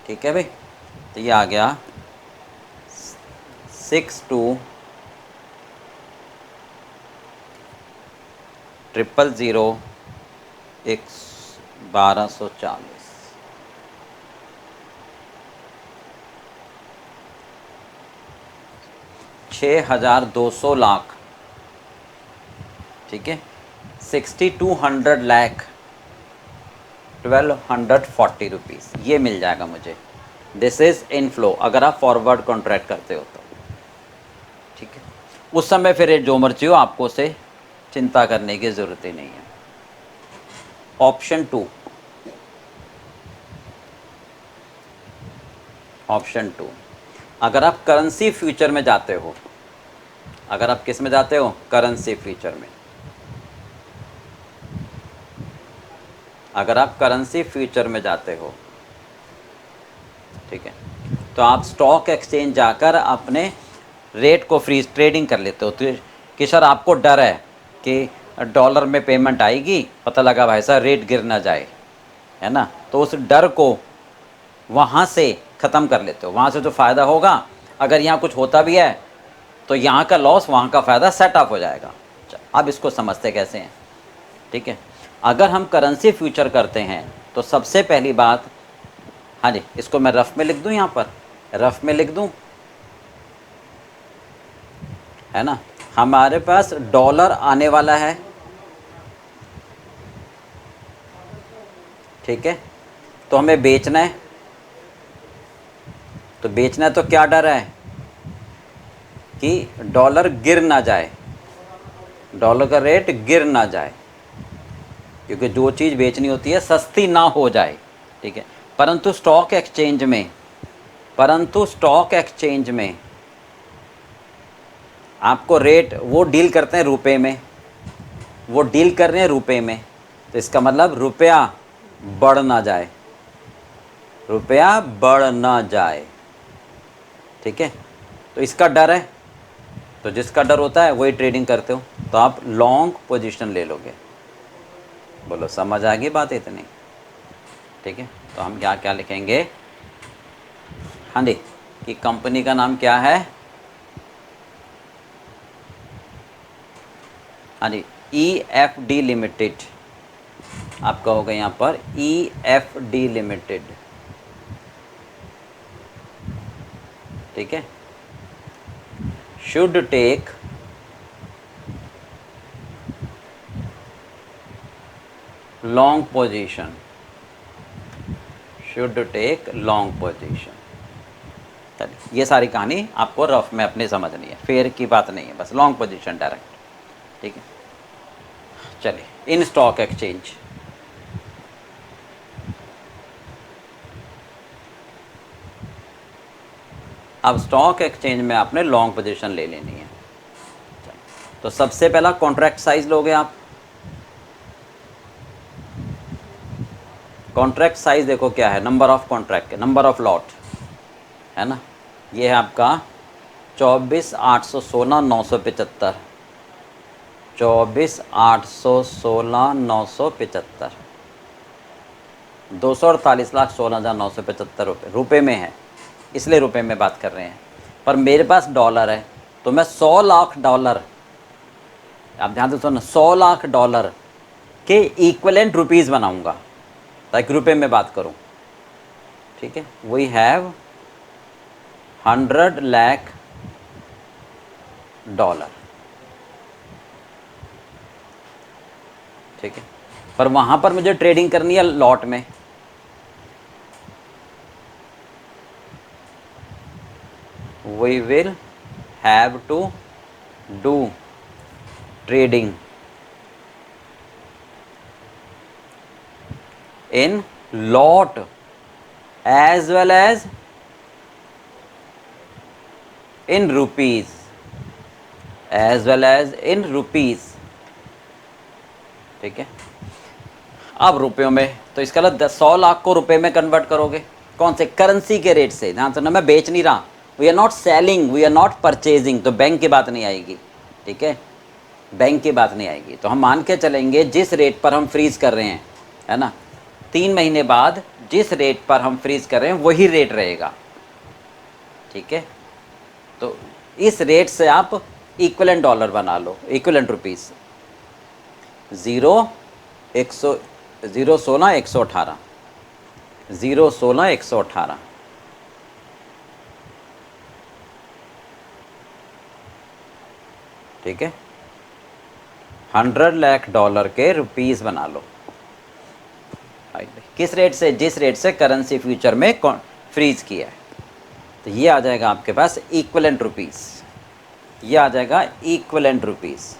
ठीक है भाई। तो ये आ गया 6200 1240, 6200 लाख, ठीक है। 6200 लाख 1240 रुपीज़ ये मिल जाएगा मुझे। दिस इज़ इनफ्लो अगर आप फॉरवर्ड कॉन्ट्रैक्ट करते हो तो, ठीक है। उस समय फिर रेट जो मर्जी हो, आपको उसे चिंता करने की ज़रूरत ही नहीं है। ऑप्शन 2, ऑप्शन 2, अगर आप करेंसी फ्यूचर में जाते हो, अगर आप किस में जाते हो? करेंसी फ्यूचर में। अगर आप करेंसी फ्यूचर में जाते हो, ठीक है, तो आप स्टॉक एक्सचेंज जाकर अपने रेट को फ्रीज ट्रेडिंग कर लेते हो। तो कि सर आपको डर है कि डॉलर में पेमेंट आएगी, पता लगा भाई साहब रेट गिर ना जाए, है ना? तो उस डर को वहाँ से ख़त्म कर लेते हो। वहाँ से जो फ़ायदा होगा, अगर यहाँ कुछ होता भी है तो यहाँ का लॉस वहाँ का फ़ायदा सेट अप हो जाएगा। अब इसको समझते कैसे हैं, ठीक है। अगर हम करेंसी फ्यूचर करते हैं तो सबसे पहली बात, हाँ जी, इसको मैं रफ में लिख दूँ, यहाँ पर रफ में लिख दूँ, है ना? हमारे पास डॉलर आने वाला है, ठीक है, तो हमें बेचना है। तो बेचना है तो क्या डर है कि डॉलर गिर ना जाए, डॉलर का रेट गिर ना जाए, क्योंकि जो चीज़ बेचनी होती है सस्ती ना हो जाए, ठीक है। परंतु स्टॉक एक्सचेंज में, परंतु स्टॉक एक्सचेंज में आपको रेट वो डील करते हैं रुपए में, वो डील कर रहे हैं रुपए में, तो इसका मतलब रुपया बढ़ ना जाए, रुपया बढ़ ना जाए, ठीक है। तो इसका डर है, तो जिसका डर होता है वही ट्रेडिंग करते हो, तो आप लॉन्ग पोजीशन ले लोगे। बोलो समझ आ गई बात इतनी, ठीक है। तो हम क्या क्या लिखेंगे? हाँ जी, कि कंपनी का नाम क्या है? हाँ जी, EFD लिमिटेड। आप कहोगे यहाँ पर EFD लिमिटेड, ठीक है। Should take long position, should take long position. ये सारी कहानी आपको रफ में अपनी समझनी है, फेयर की बात नहीं है, बस लॉन्ग पोजीशन डायरेक्ट, ठीक है। चलिए, इन स्टॉक एक्सचेंज, अब स्टॉक एक्सचेंज में आपने लॉन्ग पोजीशन ले लेनी है। तो सबसे पहला कॉन्ट्रैक्ट साइज लोगे आप। कॉन्ट्रैक्ट साइज देखो क्या है, number of contract, number of lot है ना, ये है आपका 24,816,975, 24,816,975, 248,16,975 रुपये, रुपये में है इसलिए रुपये में बात कर रहे हैं। पर मेरे पास डॉलर है तो मैं 100 लाख डॉलर, आप ध्यान से सुनो, 100 लाख डॉलर के इक्वलेंट रुपीज़ बनाऊंगा ताकि रुपये में बात करूं, ठीक है। वी हैव 100 लाख डॉलर, ठीक है। पर वहाँ पर मुझे ट्रेडिंग करनी है लॉट में, we will have to do trading in lot as well as in rupees, as well as in rupees, ठीक है। अब रुपयों में तो इसका मतलब 100 लाख को रुपए में कन्वर्ट करोगे, कौन से करेंसी के रेट से, ध्यान सुनना, मैं बेच नहीं रहा, we are not selling, we are not purchasing, तो बैंक की बात नहीं आएगी, ठीक है, बैंक की बात नहीं आएगी। तो हम मान के चलेंगे जिस रेट पर हम फ्रीज कर रहे हैं, है ना, 3 महीने बाद जिस रेट पर हम फ्रीज कर रहे हैं वही रेट रहेगा, ठीक है। तो इस रेट से आप इक्विवेलेंट डॉलर बना लो, इक्विवेलेंट रुपीस, 0,16,118, 0,16,118, ठीक है। 100 लाख डॉलर के रुपीस बना लो, किस रेट से, जिस रेट से करेंसी फ्यूचर में फ्रीज किया है। तो ये आ जाएगा आपके पास इक्विवेलेंट रुपीस, ये आ जाएगा इक्विवेलेंट रुपीस,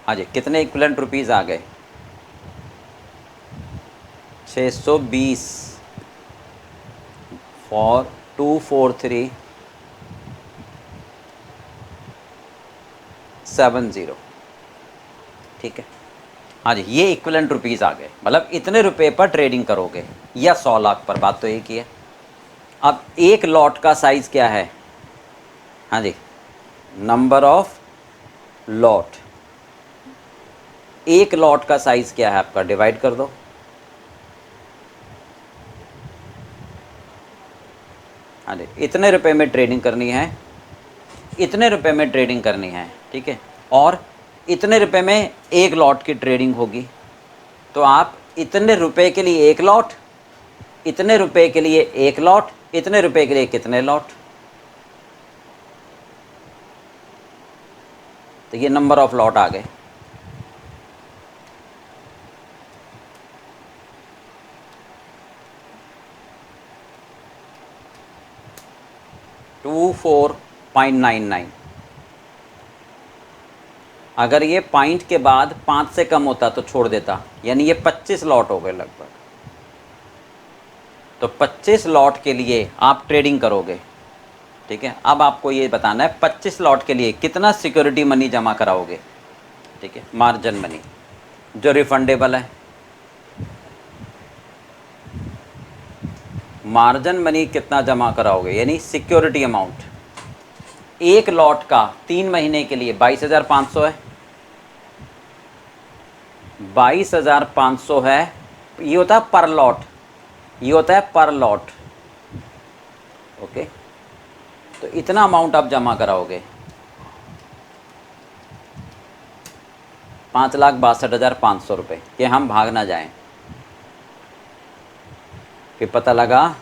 हाँ जी। कितने इक्विवेलेंट रुपीस आ गए? 620 फॉर 24370, ठीक है। हाँ जी, ये इक्विवेलेंट रुपीज़ आ गए, मतलब इतने रुपए पर ट्रेडिंग करोगे या 100 लाख पर, बात तो एक ही है। अब एक लॉट का साइज़ क्या है? हाँ जी, नंबर ऑफ लॉट, एक लॉट का साइज़ क्या है आपका, डिवाइड कर दो, हाँ जी। इतने रुपए में ट्रेडिंग करनी है, इतने रुपए में ट्रेडिंग करनी है, ठीक है। और इतने रुपए में एक लॉट की ट्रेडिंग होगी, तो आप इतने रुपए के लिए एक लॉट, इतने रुपए के लिए एक लॉट, इतने रुपए के लिए कितने लॉट, तो ये नंबर ऑफ लॉट आ गए। टू 4.99, अगर ये पॉइंट के बाद 5 से कम होता तो छोड़ देता, यानी ये 25 लॉट हो गए लगभग। तो 25 लॉट के लिए आप ट्रेडिंग करोगे, ठीक है। अब आपको ये बताना है 25 लॉट के लिए कितना सिक्योरिटी मनी जमा कराओगे, ठीक है, मार्जिन मनी जो रिफंडेबल है। मार्जिन मनी कितना जमा कराओगे, यानी सिक्योरिटी अमाउंट, एक लॉट का 3 महीने के लिए 22,500 है, 22,500 है। ये होता है पर लॉट, ये होता है पर लॉट। ओके, तो इतना अमाउंट आप जमा कराओगे, 5,62,500 रुपये, कि हम भाग ना जाएं। फिर पता लगा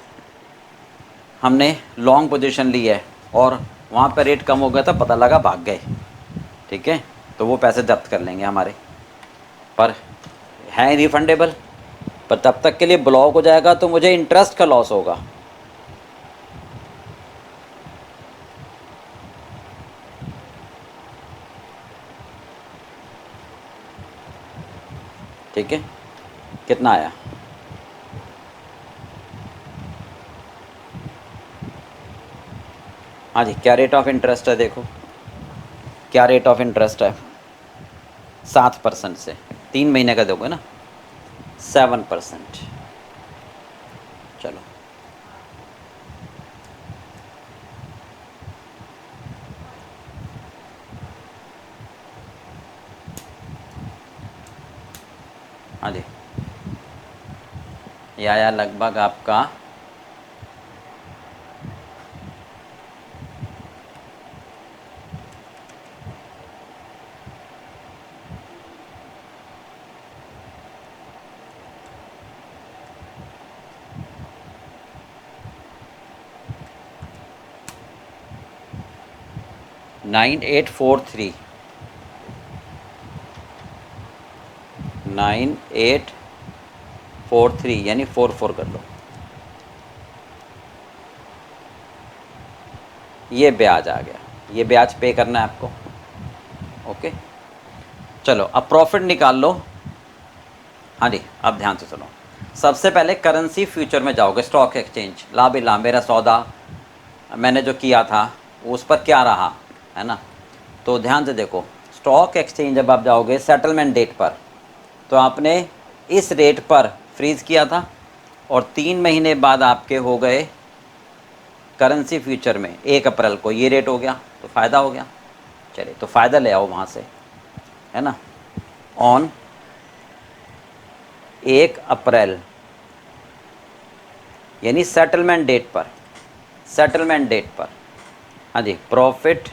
हमने लॉन्ग पोजीशन ली है और वहाँ पर रेट कम हो गया था, पता लगा भाग गए, ठीक है, तो वो पैसे जब्त कर लेंगे हमारे, पर है रिफंडेबल, पर तब तक के लिए ब्लॉक हो जाएगा तो मुझे इंटरेस्ट का लॉस होगा। ठीक है, कितना आया? हाँ जी, क्या रेट ऑफ इंटरेस्ट है? देखो क्या रेट ऑफ इंटरेस्ट है, 7% से 3 महीने का दोगे ना, 7%। चलो, हाँ जी, ये आया लगभग आपका 9843, 9843 यानी 44 कर लो। ये ब्याज आ गया, ये ब्याज पे करना है आपको। ओके, चलो अब प्रॉफिट निकाल लो। हाँ जी, अब ध्यान से सुनो। सबसे पहले करेंसी फ्यूचर में जाओगे, स्टॉक एक्सचेंज, ला बिला मेरा सौदा मैंने जो किया था उस पर क्या रहा, है ना। तो ध्यान से देखो, स्टॉक एक्सचेंज जब आप जाओगे सेटलमेंट डेट पर, तो आपने इस रेट पर फ्रीज़ किया था और 3 महीने बाद आपके हो गए करेंसी फ्यूचर में 1 अप्रैल को ये रेट हो गया, तो फ़ायदा हो गया। चलिए, तो फ़ायदा ले आओ वहाँ से, है ना। ऑन 1 अप्रैल यानी सेटलमेंट डेट पर, सेटलमेंट डेट पर, हाँ जी, profit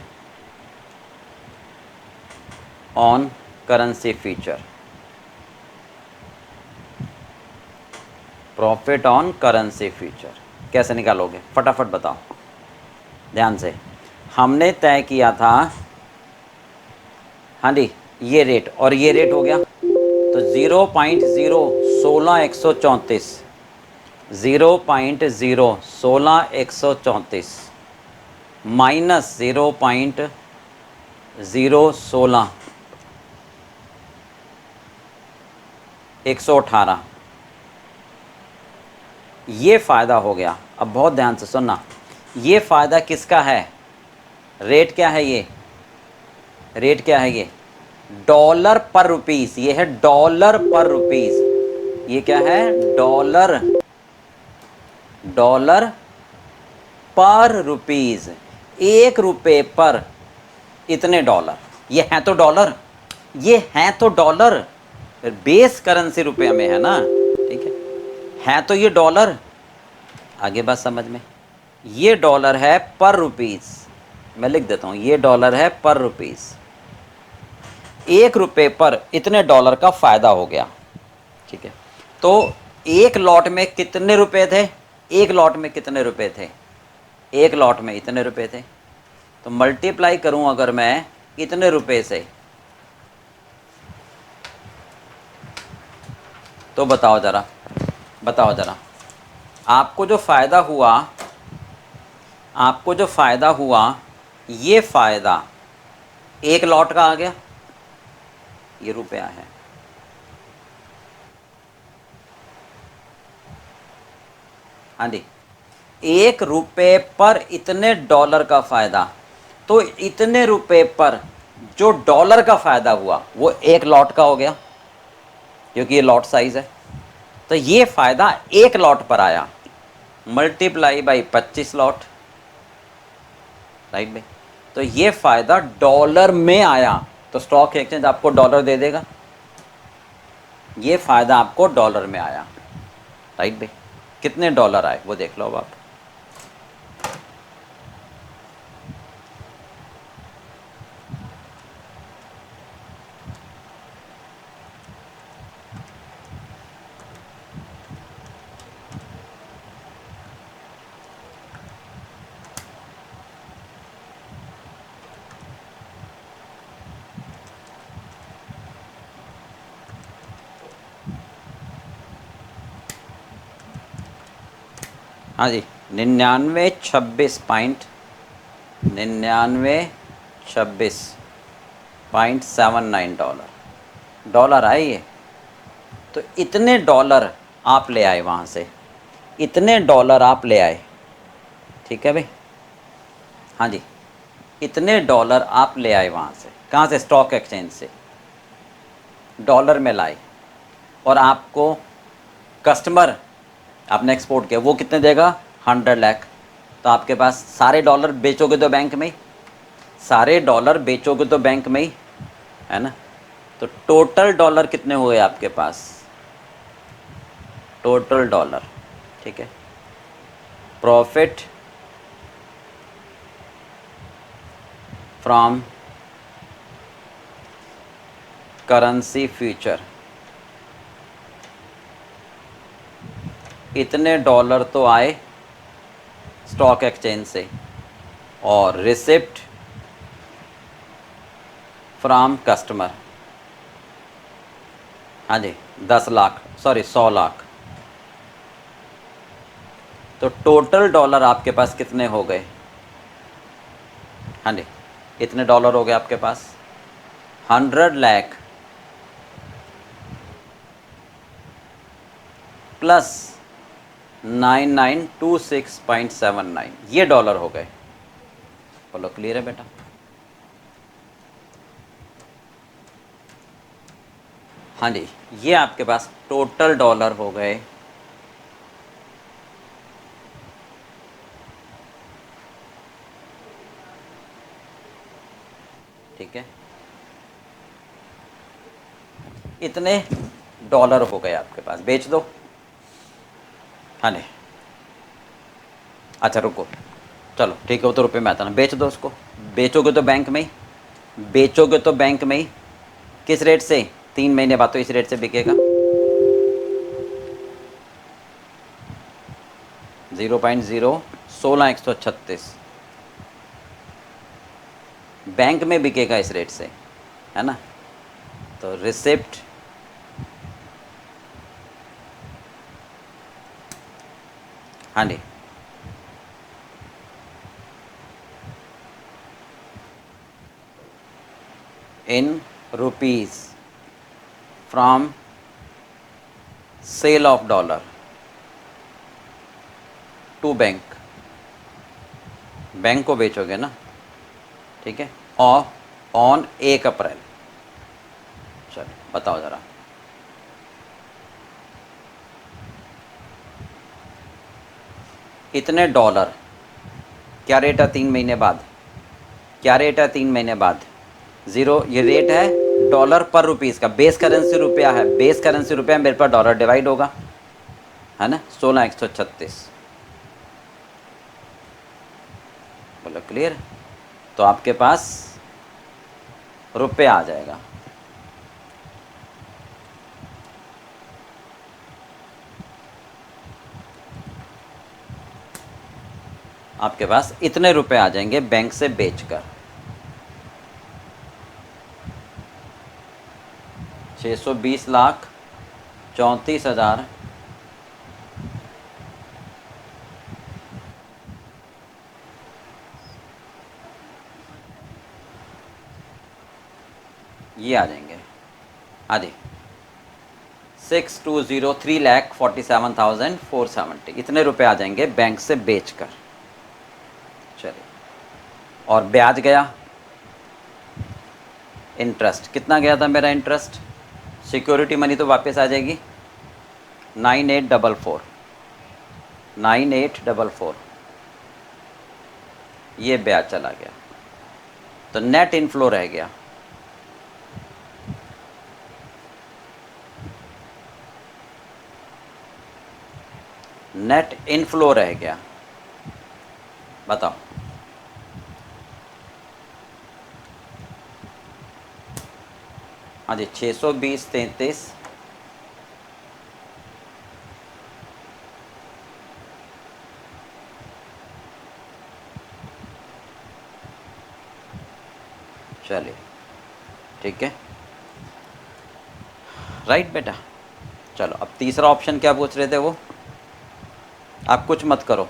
on currency future, profit on currency future कैसे निकालोगे, फटाफट बताओ ध्यान से। हमने तय किया था, हाँ जी, ये रेट, और ये रेट हो गया, तो 0.016,134, 0.016,134 माइनस 0.016,118, ये फ़ायदा हो गया। अब बहुत ध्यान से सुनना, ये फ़ायदा किसका है, रेट क्या है ये, रेट क्या है ये, डॉलर पर रुपीस, ये है डॉलर पर रुपीस। ये क्या है, डॉलर, डॉलर पर रुपीस, 1 रुपये पर इतने डॉलर। ये हैं तो डॉलर, ये हैं तो डॉलर, बेस करेंसी रुपये में है ना, ठीक है तो ये डॉलर। आगे बात समझ में, ये डॉलर है पर रुपीस, मैं लिख देता हूँ, ये डॉलर है पर रुपीस, 1 रुपये पर इतने डॉलर का फ़ायदा हो गया, ठीक है। तो एक लॉट में कितने रुपए थे, एक लॉट में कितने रुपए थे, एक लॉट में इतने रुपए थे, तो मल्टीप्लाई करूं अगर मैं इतने रुपए से, तो बताओ ज़रा, बताओ ज़रा, आपको जो फ़ायदा हुआ, आपको जो फ़ायदा हुआ, ये फ़ायदा एक लॉट का आ गया, ये रुपया है, हाँ जी, 1 रुपये पर इतने डॉलर का फ़ायदा, तो इतने रुपये पर जो डॉलर का फ़ायदा हुआ वो एक लॉट का हो गया, क्योंकि ये लॉट साइज़ है। तो ये फ़ायदा एक लॉट पर आया, मल्टीप्लाई बाई 25 लॉट, राइट भाई। तो ये फ़ायदा डॉलर में आया तो स्टॉक एक्सचेंज आपको डॉलर दे देगा, ये फ़ायदा आपको डॉलर में आया, राइट भाई। कितने डॉलर आए वो देख लो अब आप। हाँ जी, 99,26.99 डॉलर आए ये। तो इतने डॉलर आप ले आए वहाँ से, इतने डॉलर आप ले आए, ठीक है भाई। हाँ जी, इतने डॉलर आप ले आए वहाँ से, कहाँ से? स्टॉक एक्सचेंज से डॉलर में लाए, और आपको कस्टमर आपने एक्सपोर्ट किया, वो कितने देगा? 100 लाख। तो आपके पास सारे डॉलर बेचोगे तो बैंक में ही, सारे डॉलर बेचोगे तो बैंक में ही, है ना। तो टोटल डॉलर कितने हुए आपके पास? टोटल डॉलर, ठीक है। प्रॉफिट फ्रॉम करेंसी फ्यूचर, इतने डॉलर तो आए स्टॉक एक्सचेंज से, और रिसिप्ट फ्रॉम कस्टमर, हाँ जी 10 लाख, सॉरी 100 लाख। तो टोटल डॉलर आपके पास कितने हो गए? हाँ जी, इतने डॉलर हो गए आपके पास 100 लाख प्लस 9926.79, ये डॉलर हो गए। बोलो क्लियर है बेटा? हाँ जी, ये आपके पास टोटल डॉलर हो गए। ठीक है, इतने डॉलर हो गए आपके पास, बेच दो। हाँ जी, अच्छा रुको, चलो ठीक है, वो तो रुपये में आता ना, बेच दो उसको। बेचोगे तो बैंक में ही, बेचोगे तो बैंक में ही। किस रेट से? 3 महीने बाद तो इस रेट से बिकेगा, 0.016,136 बैंक में बिकेगा इस रेट से, है ना। तो रिसिप्ट हाँ जी, in rupees from sale of dollar to bank, bank को बेचोगे ना, ठीक है। और ऑन 1 अप्रैल, चलो बताओ ज़रा। इतने डॉलर, क्या रेट है 3 महीने बाद? क्या रेट है 3 महीने बाद? ज़ीरो। ये रेट है डॉलर पर रुपीज़ का, बेस करेंसी रुपया है, बेस करेंसी रुपया मेरे पास डॉलर डिवाइड होगा, है ना, 16,136। बोलो क्लियर? तो आपके पास रुपया आ जाएगा। आपके पास इतने रुपए आ जाएंगे बैंक से बेचकर, 620 लाख 34,000 ये आ जाएंगे। हाँ जी, 3,47,470 इतने रुपए आ जाएंगे बैंक से बेचकर। चलिए, और ब्याज गया, इंटरेस्ट कितना गया था मेरा? इंटरेस्ट सिक्योरिटी मनी तो वापस आ जाएगी, 9844 ये ब्याज चला गया। तो नेट इनफ्लो रह गया। नेट इनफ्लो रह गया, बताओ। हाँ जी, 620-33 चलिए ठीक है, राइट बेटा। चलो अब तीसरा ऑप्शन क्या पूछ रहे थे वो, आप कुछ मत करो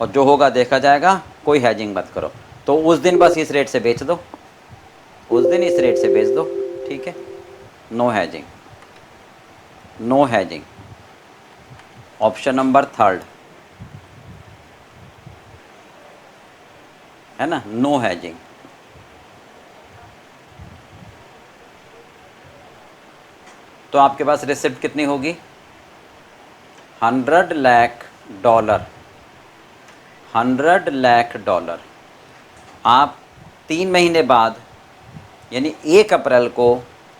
और जो होगा देखा जाएगा, कोई हैजिंग मत करो। तो उस दिन बस इस रेट से बेच दो, उस दिन इस रेट से बेच दो, ठीक है। No hedging, no hedging. Option number third है ना, नो हैजिंग। तो आपके पास रिसिप्ट कितनी होगी, 100 लाख डॉलर, 100 लाख डॉलर। आप 3 महीने बाद यानी 1 अप्रैल को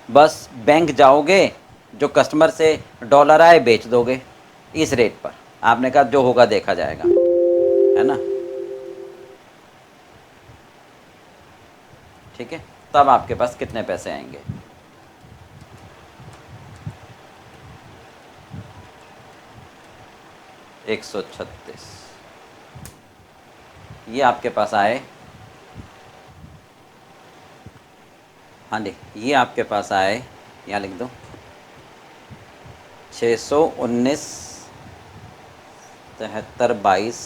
बस बैंक जाओगे, जो कस्टमर से डॉलर आए बेच दोगे इस रेट पर। आपने कहा जो होगा देखा जाएगा, है ना, ठीक है। तब आपके पास कितने पैसे आएंगे, 136। ये आपके पास आए, हाँ जी, ये आपके पास आए, यहाँ लिख दो 619 73 22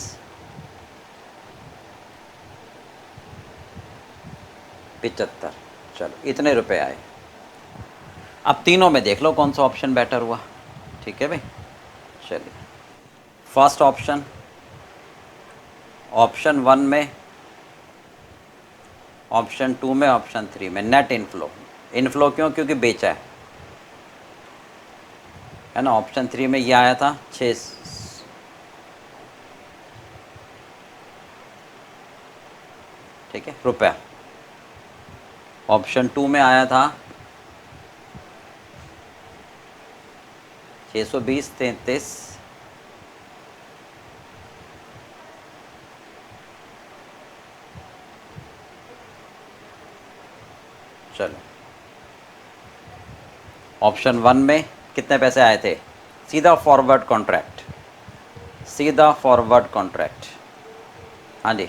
75। चलो इतने रुपए आए। अब तीनों में देख लो कौन सा ऑप्शन बेटर हुआ, ठीक है भाई। चलिए फर्स्ट ऑप्शन, ऑप्शन 1 में, ऑप्शन 2 में, ऑप्शन 3 में नेट इनफ्लो। इनफ्लो क्यों, क्योंकि बेचा है ना। ऑप्शन 3 में ये आया था 6, ठीक है, रुपया। ऑप्शन 2 में आया था 620-33। चलो ऑप्शन 1 में कितने पैसे आए थे, सीधा फॉरवर्ड कॉन्ट्रैक्ट, सीधा फॉरवर्ड कॉन्ट्रैक्ट, हाँ जी।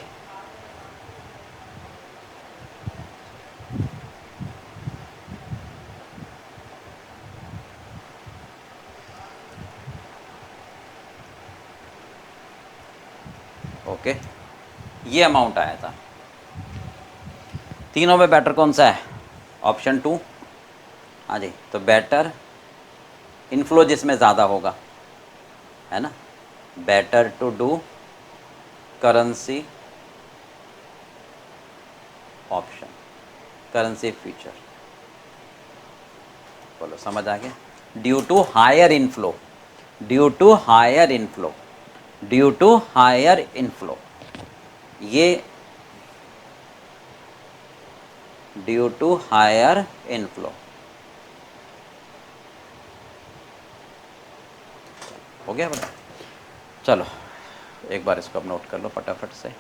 ओके, ये अमाउंट आया था। तीनों में बेटर कौन सा है, ऑप्शन 2, हाँ जी। तो बेटर इनफ्लो जिसमें ज़्यादा होगा, है ना, better to do currency option, currency future. बोलो समझ आ गया। Due to higher inflow, due to higher inflow, due to higher inflow, ये ड्यू टू हायर इनफ्लो हो गया बेटा। चलो एक बार इसको अब नोट कर लो फटाफट से।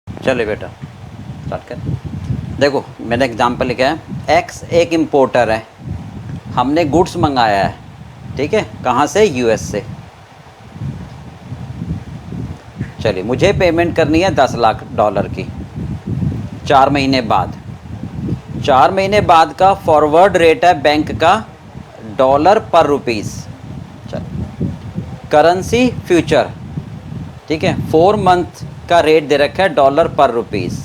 चलिए बेटा स्टार्ट कर। देखो मैंने एग्जांपल लिखा है, एक्स एक इम्पोर्टर है, हमने गुड्स मंगाया है, ठीक है, कहाँ से, यूएस से। चलिए मुझे पेमेंट करनी है 10 लाख डॉलर की 4 महीने बाद। 4 महीने बाद का फॉरवर्ड रेट है बैंक का डॉलर पर रुपीज़। चल करेंसी फ्यूचर, ठीक है, 4 मंथ का रेट दे रखा है डॉलर पर रुपीज़।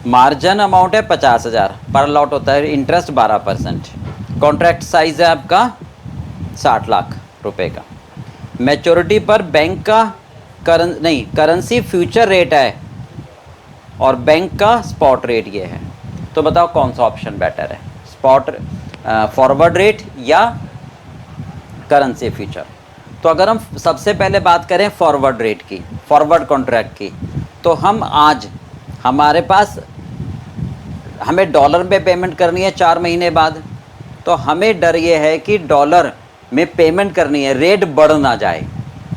मार्जिन अमाउंट है 50,000, पर लॉट होता है इंटरेस्ट 12%। कॉन्ट्रैक्ट साइज है आपका 60 लाख रुपए का। मैच्योरिटी पर बैंक का करेंसी फ्यूचर रेट है और बैंक का स्पॉट रेट ये है। तो बताओ कौन सा ऑप्शन बेटर है, स्पॉट फॉरवर्ड रेट या करेंसी फ्यूचर? तो अगर हम सबसे पहले बात करें फॉरवर्ड रेट की, फॉरवर्ड कॉन्ट्रैक्ट की, तो हम आज हमारे पास हमें डॉलर में पेमेंट करनी है 4 महीने बाद, तो हमें डर ये है कि डॉलर में पेमेंट करनी है, रेट बढ़ ना जाए।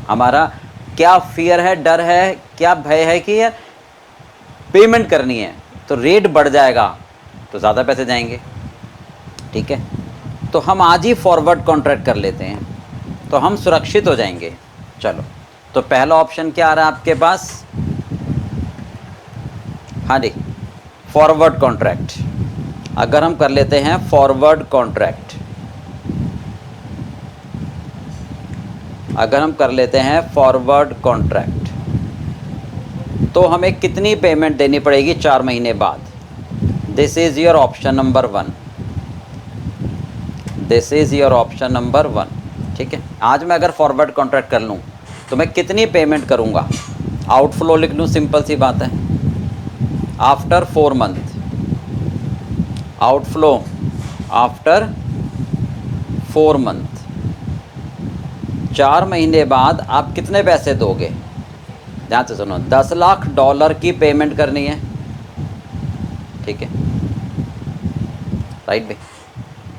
हमारा क्या फियर है, डर है, क्या भय है कि यार पेमेंट करनी है तो रेट बढ़ जाएगा तो ज़्यादा पैसे जाएंगे। ठीक है, तो हम आज ही फॉरवर्ड कॉन्ट्रैक्ट कर लेते हैं तो हम सुरक्षित हो जाएंगे। चलो, तो पहला ऑप्शन क्या आ रहा है आपके पास? हाँ जी, फॉरवर्ड कॉन्ट्रैक्ट। अगर हम कर लेते हैं फॉरवर्ड कॉन्ट्रैक्ट, अगर हम कर लेते हैं फॉरवर्ड कॉन्ट्रैक्ट, तो हमें कितनी पेमेंट देनी पड़ेगी 4 महीने बाद? This is your option number 1, this is your option number 1। ठीक है, आज मैं अगर फॉरवर्ड कॉन्ट्रैक्ट कर लूँ तो मैं कितनी पेमेंट करूँगा? आउटफ्लो लिख लूँ, सिंपल सी बात है। After 4 month, outflow after 4 month, 4 महीने बाद आप कितने पैसे दोगे? ध्यान से सुनो, 10 लाख डॉलर की पेमेंट करनी है। ठीक है, राइट भाई?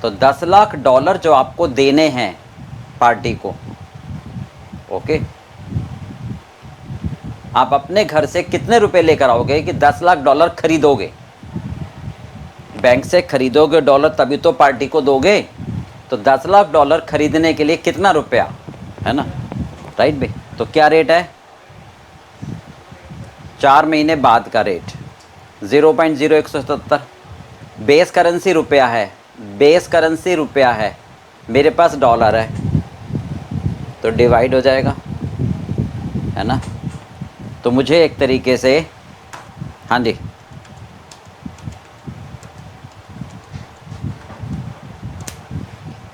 तो 10 लाख डॉलर जो आपको देने हैं पार्टी को। ओके, आप अपने घर से कितने रुपए लेकर आओगे कि 10 लाख डॉलर खरीदोगे? बैंक से खरीदोगे डॉलर तभी तो पार्टी को दोगे। तो 10 लाख डॉलर खरीदने के लिए कितना रुपया है ना, राइट भाई? तो क्या रेट है? 4 महीने बाद का रेट 0.0177। बेस करेंसी रुपया है, बेस करेंसी रुपया है, मेरे पास डॉलर है, तो डिवाइड हो जाएगा, है ना? तो मुझे एक तरीके से, हाँ जी,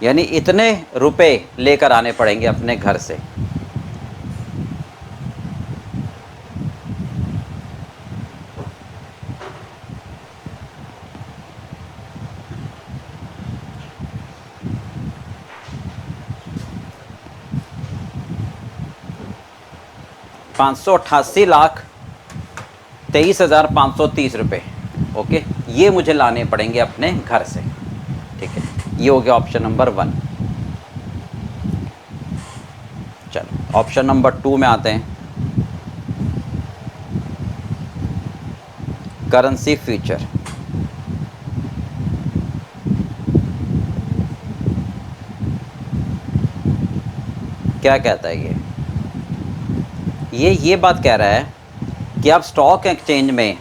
यानी इतने रुपए लेकर आने पड़ेंगे अपने घर से। ₹588,23,530 ओके, ये मुझे लाने पड़ेंगे अपने घर से। ठीक है, ये हो गया ऑप्शन नंबर 1। चलो ऑप्शन नंबर 2 में आते हैं, करेंसी फ्यूचर। क्या कहता है ये बात कह रहा है कि आप स्टॉक एक्सचेंज में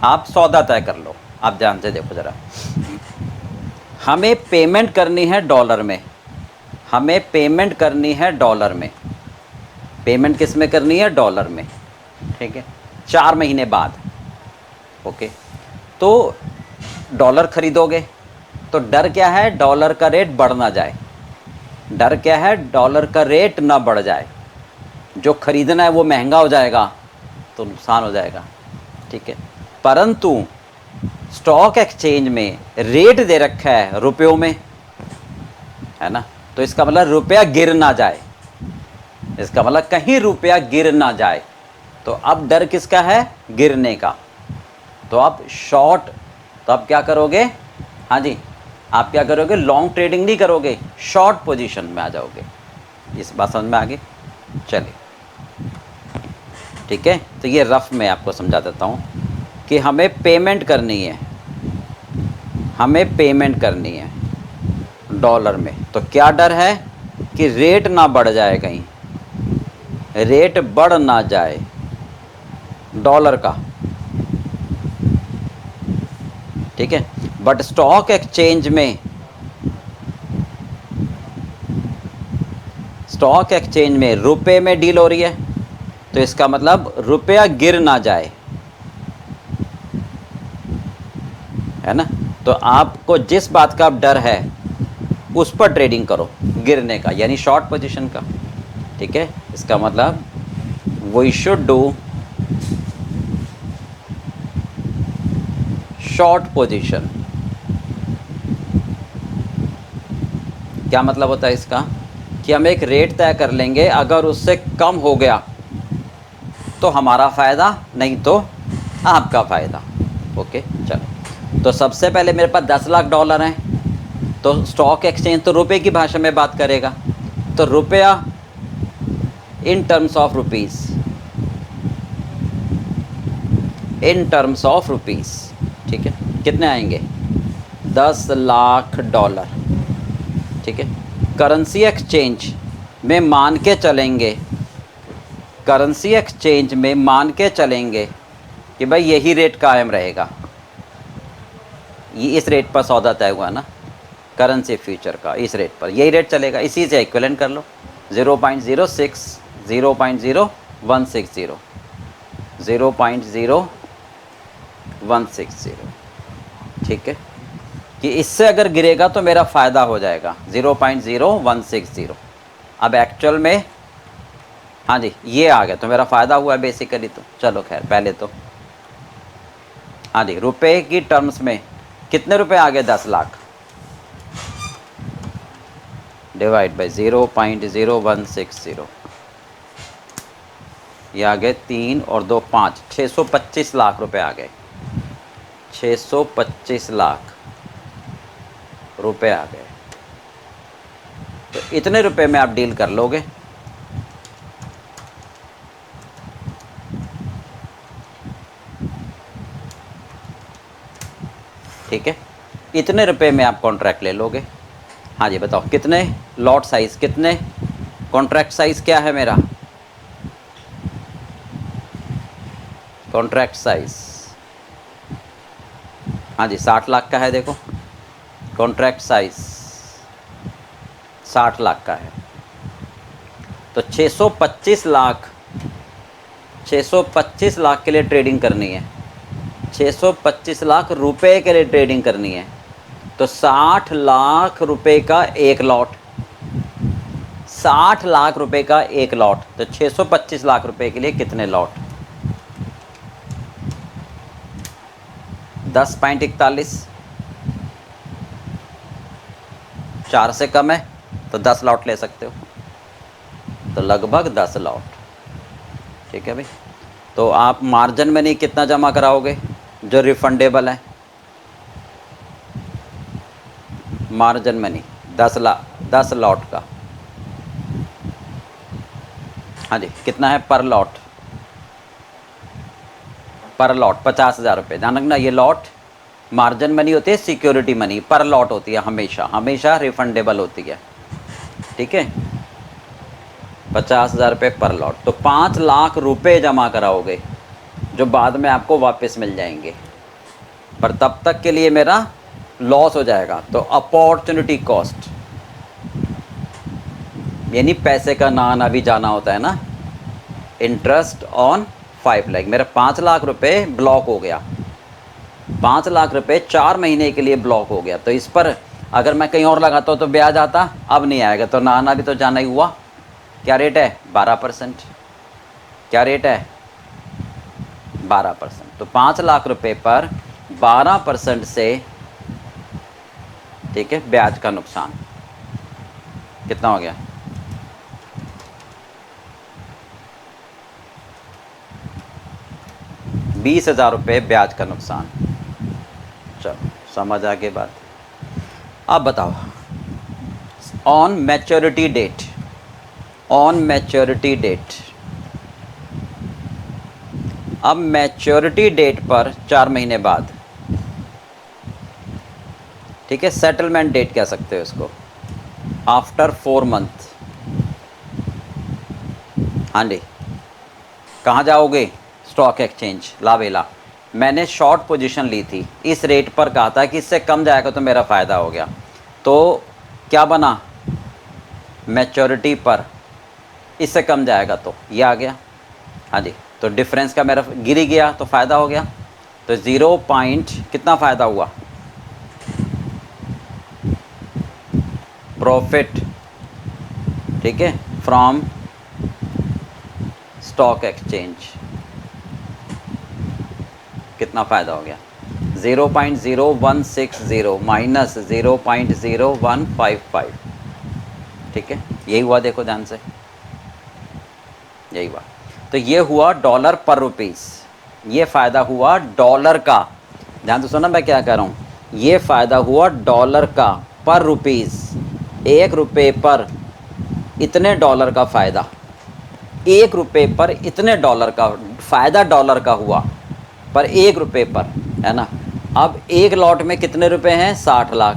आप सौदा तय कर लो। आप ध्यान से देखो ज़रा, हमें पेमेंट करनी है डॉलर में, हमें पेमेंट करनी है डॉलर में। पेमेंट किस में करनी है? डॉलर में। ठीक है, 4 महीने बाद। ओके, तो डॉलर खरीदोगे तो डर क्या है? डॉलर का रेट बढ़ ना जाए। डर क्या है? डॉलर का रेट ना बढ़ जाए, जो खरीदना है वो महंगा हो जाएगा तो नुकसान हो जाएगा। ठीक है, परंतु स्टॉक एक्सचेंज में रेट दे रखा है रुपयों में, है ना? तो इसका मतलब रुपया गिर ना जाए, इसका मतलब कहीं रुपया गिर ना जाए। तो अब डर किसका है? गिरने का। तो आप शॉर्ट, तो आप क्या करोगे? हाँ जी, आप क्या करोगे? लॉन्ग ट्रेडिंग नहीं करोगे, शॉर्ट पोजीशन में आ जाओगे। इस बात समझ में आ गई? चलिए, ठीक है, तो ये रफ में आपको समझा देता हूँ कि हमें पेमेंट करनी है, हमें पेमेंट करनी है डॉलर में। तो क्या डर है कि रेट ना बढ़ जाए, कहीं रेट बढ़ ना जाए डॉलर का। ठीक है, बट स्टॉक एक्सचेंज में, स्टॉक एक्सचेंज में रुपए में डील हो रही है, तो इसका मतलब रुपया गिर ना जाए, है ना? तो आपको जिस बात का डर है उस पर ट्रेडिंग करो, गिरने का, यानी शॉर्ट पोजीशन का। ठीक है, इसका मतलब we should do short position. क्या मतलब होता है इसका कि हम एक रेट तय कर लेंगे, अगर उससे कम हो गया तो हमारा फ़ायदा, नहीं तो आपका फ़ायदा। ओके चलो, तो सबसे पहले मेरे पास 10 लाख डॉलर हैं, तो स्टॉक एक्सचेंज तो रुपए की भाषा में बात करेगा, तो रुपया in terms of rupees, in terms of rupees, ठीक है, कितने आएंगे 10 लाख डॉलर, ठीक है। करेंसी एक्सचेंज में मान के चलेंगे, करेंसी एक्सचेंज में मान के चलेंगे कि भाई यही रेट कायम रहेगा, ये इस रेट पर सौदा तय हुआ ना करेंसी फ्यूचर का, इस रेट पर यही रेट चलेगा, इसी से इक्विवेलेंट कर लो 0.06 0.0160 0.0160, ठीक है, कि इससे अगर गिरेगा तो मेरा फ़ायदा हो जाएगा 0.0160। अब एक्चुअल में हाँ जी ये आ गया तो मेरा फ़ायदा हुआ है बेसिकली, तो चलो खैर पहले तो हाँ जी रुपए की टर्म्स में कितने रुपए आ गए 10 लाख डिवाइड बाई 0.0160, ये आ गए 3 और 2 5, 625 लाख रुपए आ गए, 625 लाख रुपए आ गए। तो इतने रुपए में आप डील कर लोगे, ठीक है, इतने रुपए में आप कॉन्ट्रैक्ट ले लोगे। हाँ जी बताओ कितने लॉट साइज़, कितने कॉन्ट्रैक्ट साइज़ क्या है मेरा, कॉन्ट्रैक्ट साइज़ हाँ जी 60 लाख का है, देखो कॉन्ट्रैक्ट साइज़ 60 लाख का है, तो 625 लाख के लिए ट्रेडिंग करनी है, 625 लाख रुपए के लिए ट्रेडिंग करनी है, तो 60 लाख रुपए का एक लॉट, 60 लाख रुपए का एक लॉट, तो 625 लाख रुपए के लिए कितने लॉट 10.41, 4 से कम है तो 10 लॉट ले सकते हो, तो लगभग 10 लॉट, ठीक है भाई। तो आप मार्जिन मनी कितना जमा कराओगे जो रिफंडेबल है, मार्जिन मनी 10 लॉट का, हाँ जी कितना है पर लॉट, पर लॉट 50,000 रुपये, ध्यान रखना ये लॉट मार्जिन मनी होती है, सिक्योरिटी मनी पर लॉट होती है, हमेशा रिफंडेबल होती है, ठीक है, 50,000 रुपये पर लॉट, तो 5 लाख रुपए जमा कराओगे जो बाद में आपको वापस मिल जाएंगे, पर तब तक के लिए मेरा लॉस हो जाएगा, तो अपॉर्चुनिटी कॉस्ट यानी पैसे का ना आना भी जाना होता है ना, इंटरेस्ट ऑन 5 लाख, मेरा 5 लाख रुपए ब्लॉक हो गया, 5 लाख रुपए 4 महीने के लिए ब्लॉक हो गया, तो इस पर अगर मैं कहीं और लगाता हूँ तो ब्याज आता, अब नहीं आएगा, तो ना आना भी तो जाना ही हुआ। क्या रेट है 12%, क्या रेट है 12%, तो 5 लाख रुपए पर 12% से, ठीक है, ब्याज का नुकसान कितना हो गया 20,000 रुपये ब्याज का नुकसान। चलो समझ आ गई बात। अब बताओ on maturity date, on maturity date, अब मैच्योरिटी डेट पर 4 महीने बाद, ठीक है, सेटलमेंट डेट कह सकते हो इसको, आफ्टर 4 मंथ, हाँ जी कहाँ जाओगे स्टॉक एक्सचेंज लावेला, मैंने शॉर्ट पोजीशन ली थी, इस रेट पर कहा था कि इससे कम जाएगा तो मेरा फ़ायदा हो गया, तो क्या बना मैच्योरिटी पर इससे कम जाएगा तो ये आ गया, हाँ जी, तो डिफरेंस का मेरा गिर ही गया तो फ़ायदा हो गया, तो 0 पॉइंट कितना फ़ायदा हुआ प्रॉफिट, ठीक है, फ्रॉम स्टॉक एक्सचेंज, कितना फ़ायदा हो गया 0.0160 माइनस 0.0155, ठीक है, यही हुआ, देखो ध्यान से, यही हुआ। तो ये हुआ डॉलर पर रुपीस, ये फ़ायदा हुआ डॉलर का, ध्यान से सुना मैं क्या कह रहा हूँ, ये फ़ायदा हुआ डॉलर का पर रुपीस, 1 रुपये पर इतने डॉलर का फ़ायदा, 1 रुपये पर इतने डॉलर का फ़ायदा डॉलर का हुआ, पर 1 रुपये पर, है ना। अब एक लॉट में कितने रुपए हैं, 60 लाख,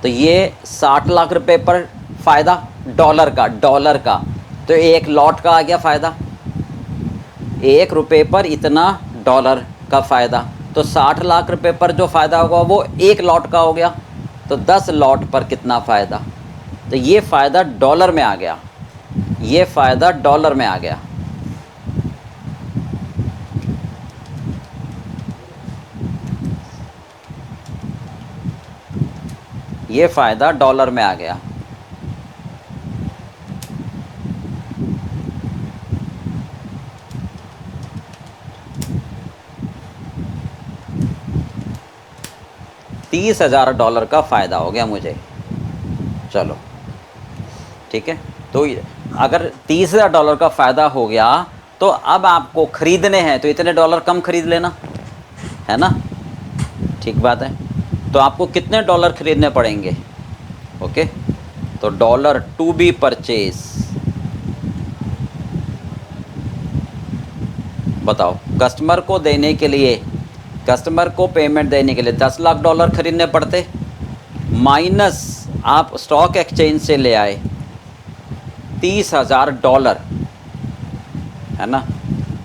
तो ये 60 लाख रुपए पर फ़ायदा डॉलर का, तो एक लॉट का आ गया फ़ायदा, 1 रुपये पर इतना डॉलर का फ़ायदा, तो 60 लाख रुपए पर जो फ़ायदा होगा वो एक लॉट का हो गया, तो 10 लॉट पर कितना फ़ायदा, तो ये फ़ायदा डॉलर में आ गया, ये फ़ायदा डॉलर में आ गया। ये फ़ायदा डॉलर में आ गया। $30,000 का फ़ायदा हो गया मुझे, चलो ठीक है। तो अगर $30,000 का फ़ायदा हो गया, तो अब आपको ख़रीदने हैं तो इतने डॉलर कम ख़रीद लेना, है ना, ठीक बात है। तो आपको कितने डॉलर ख़रीदने पड़ेंगे, ओके, तो डॉलर टू बी परचेज, बताओ, कस्टमर को देने के लिए, कस्टमर को पेमेंट देने के लिए $10 लाख खरीदने पड़ते, माइनस आप स्टॉक एक्सचेंज से ले आए $30,000, है ना,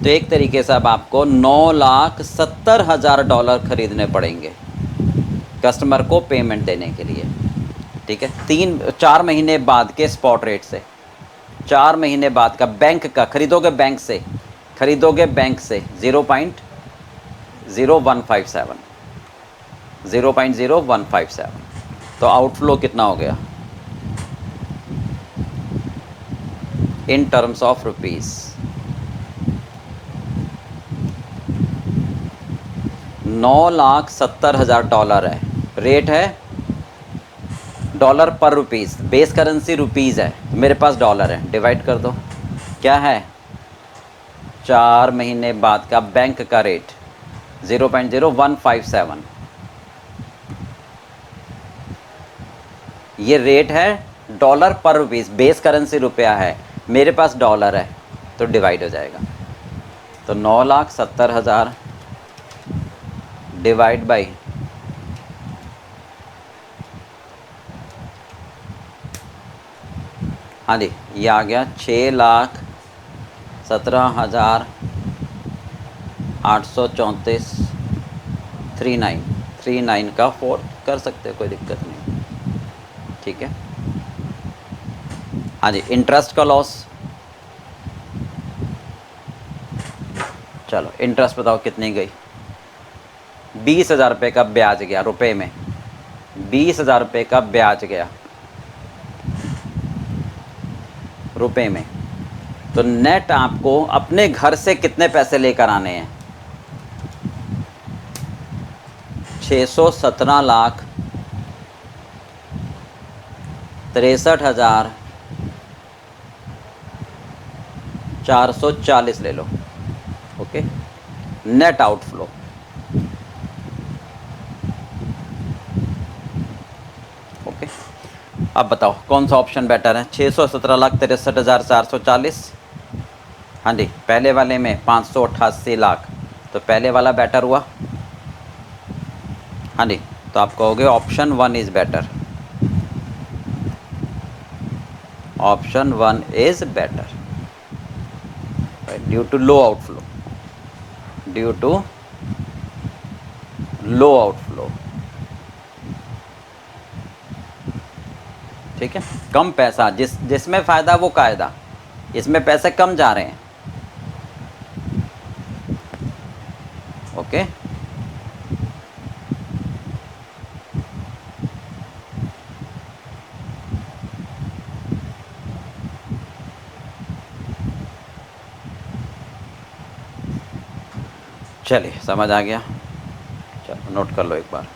तो एक तरीके से अब आपको $9,70,000 खरीदने पड़ेंगे कस्टमर को पेमेंट देने के लिए, ठीक है। 4 महीने बाद के स्पॉट रेट से, 4 महीने बाद का बैंक का खरीदोगे, बैंक से खरीदोगे, बैंक से 0.0157, 0.0157, तो आउटफ्लो कितना हो गया इन टर्म्स ऑफ रुपीस, $9,70,000 है, रेट है डॉलर पर रुपीस, बेस करेंसी रुपीस है, मेरे पास डॉलर है, डिवाइड कर दो, क्या है 4 महीने बाद का बैंक का रेट 0.0157, ये रेट है डॉलर पर रुपीस, बेस करेंसी रुपया है, मेरे पास डॉलर है, तो डिवाइड हो जाएगा, तो 9,70,000 डिवाइड बाई, हाँ जी, ये आ गया 6,17,834, 39 का 4 कर सकते हो, कोई दिक्कत नहीं, ठीक है। हाँ जी, इंटरेस्ट का लॉस, चलो इंटरेस्ट बताओ कितनी गई, 20,000 रुपये का ब्याज गया, रुपए में 20,000 रुपये का ब्याज गया रुपए में, तो नेट आपको अपने घर से कितने पैसे लेकर आने हैं, 617,63,440 ले लो, ओके, नेट आउटफ्लो, ओके। अब बताओ कौन सा ऑप्शन बेटर है, 617,63,440, हाँ जी, पहले वाले में 588 लाख, तो पहले वाला बेटर हुआ, हाँ जी, तो आप कहोगे option 1 is better, option 1 is better, due to low outflow, due to low outflow, ठीक है, कम पैसा, जिसमें फ़ायदा वो कायदा, इसमें पैसे कम जा रहे हैं, ओके। चलिए समझ आ गया, चलो नोट कर लो एक बार।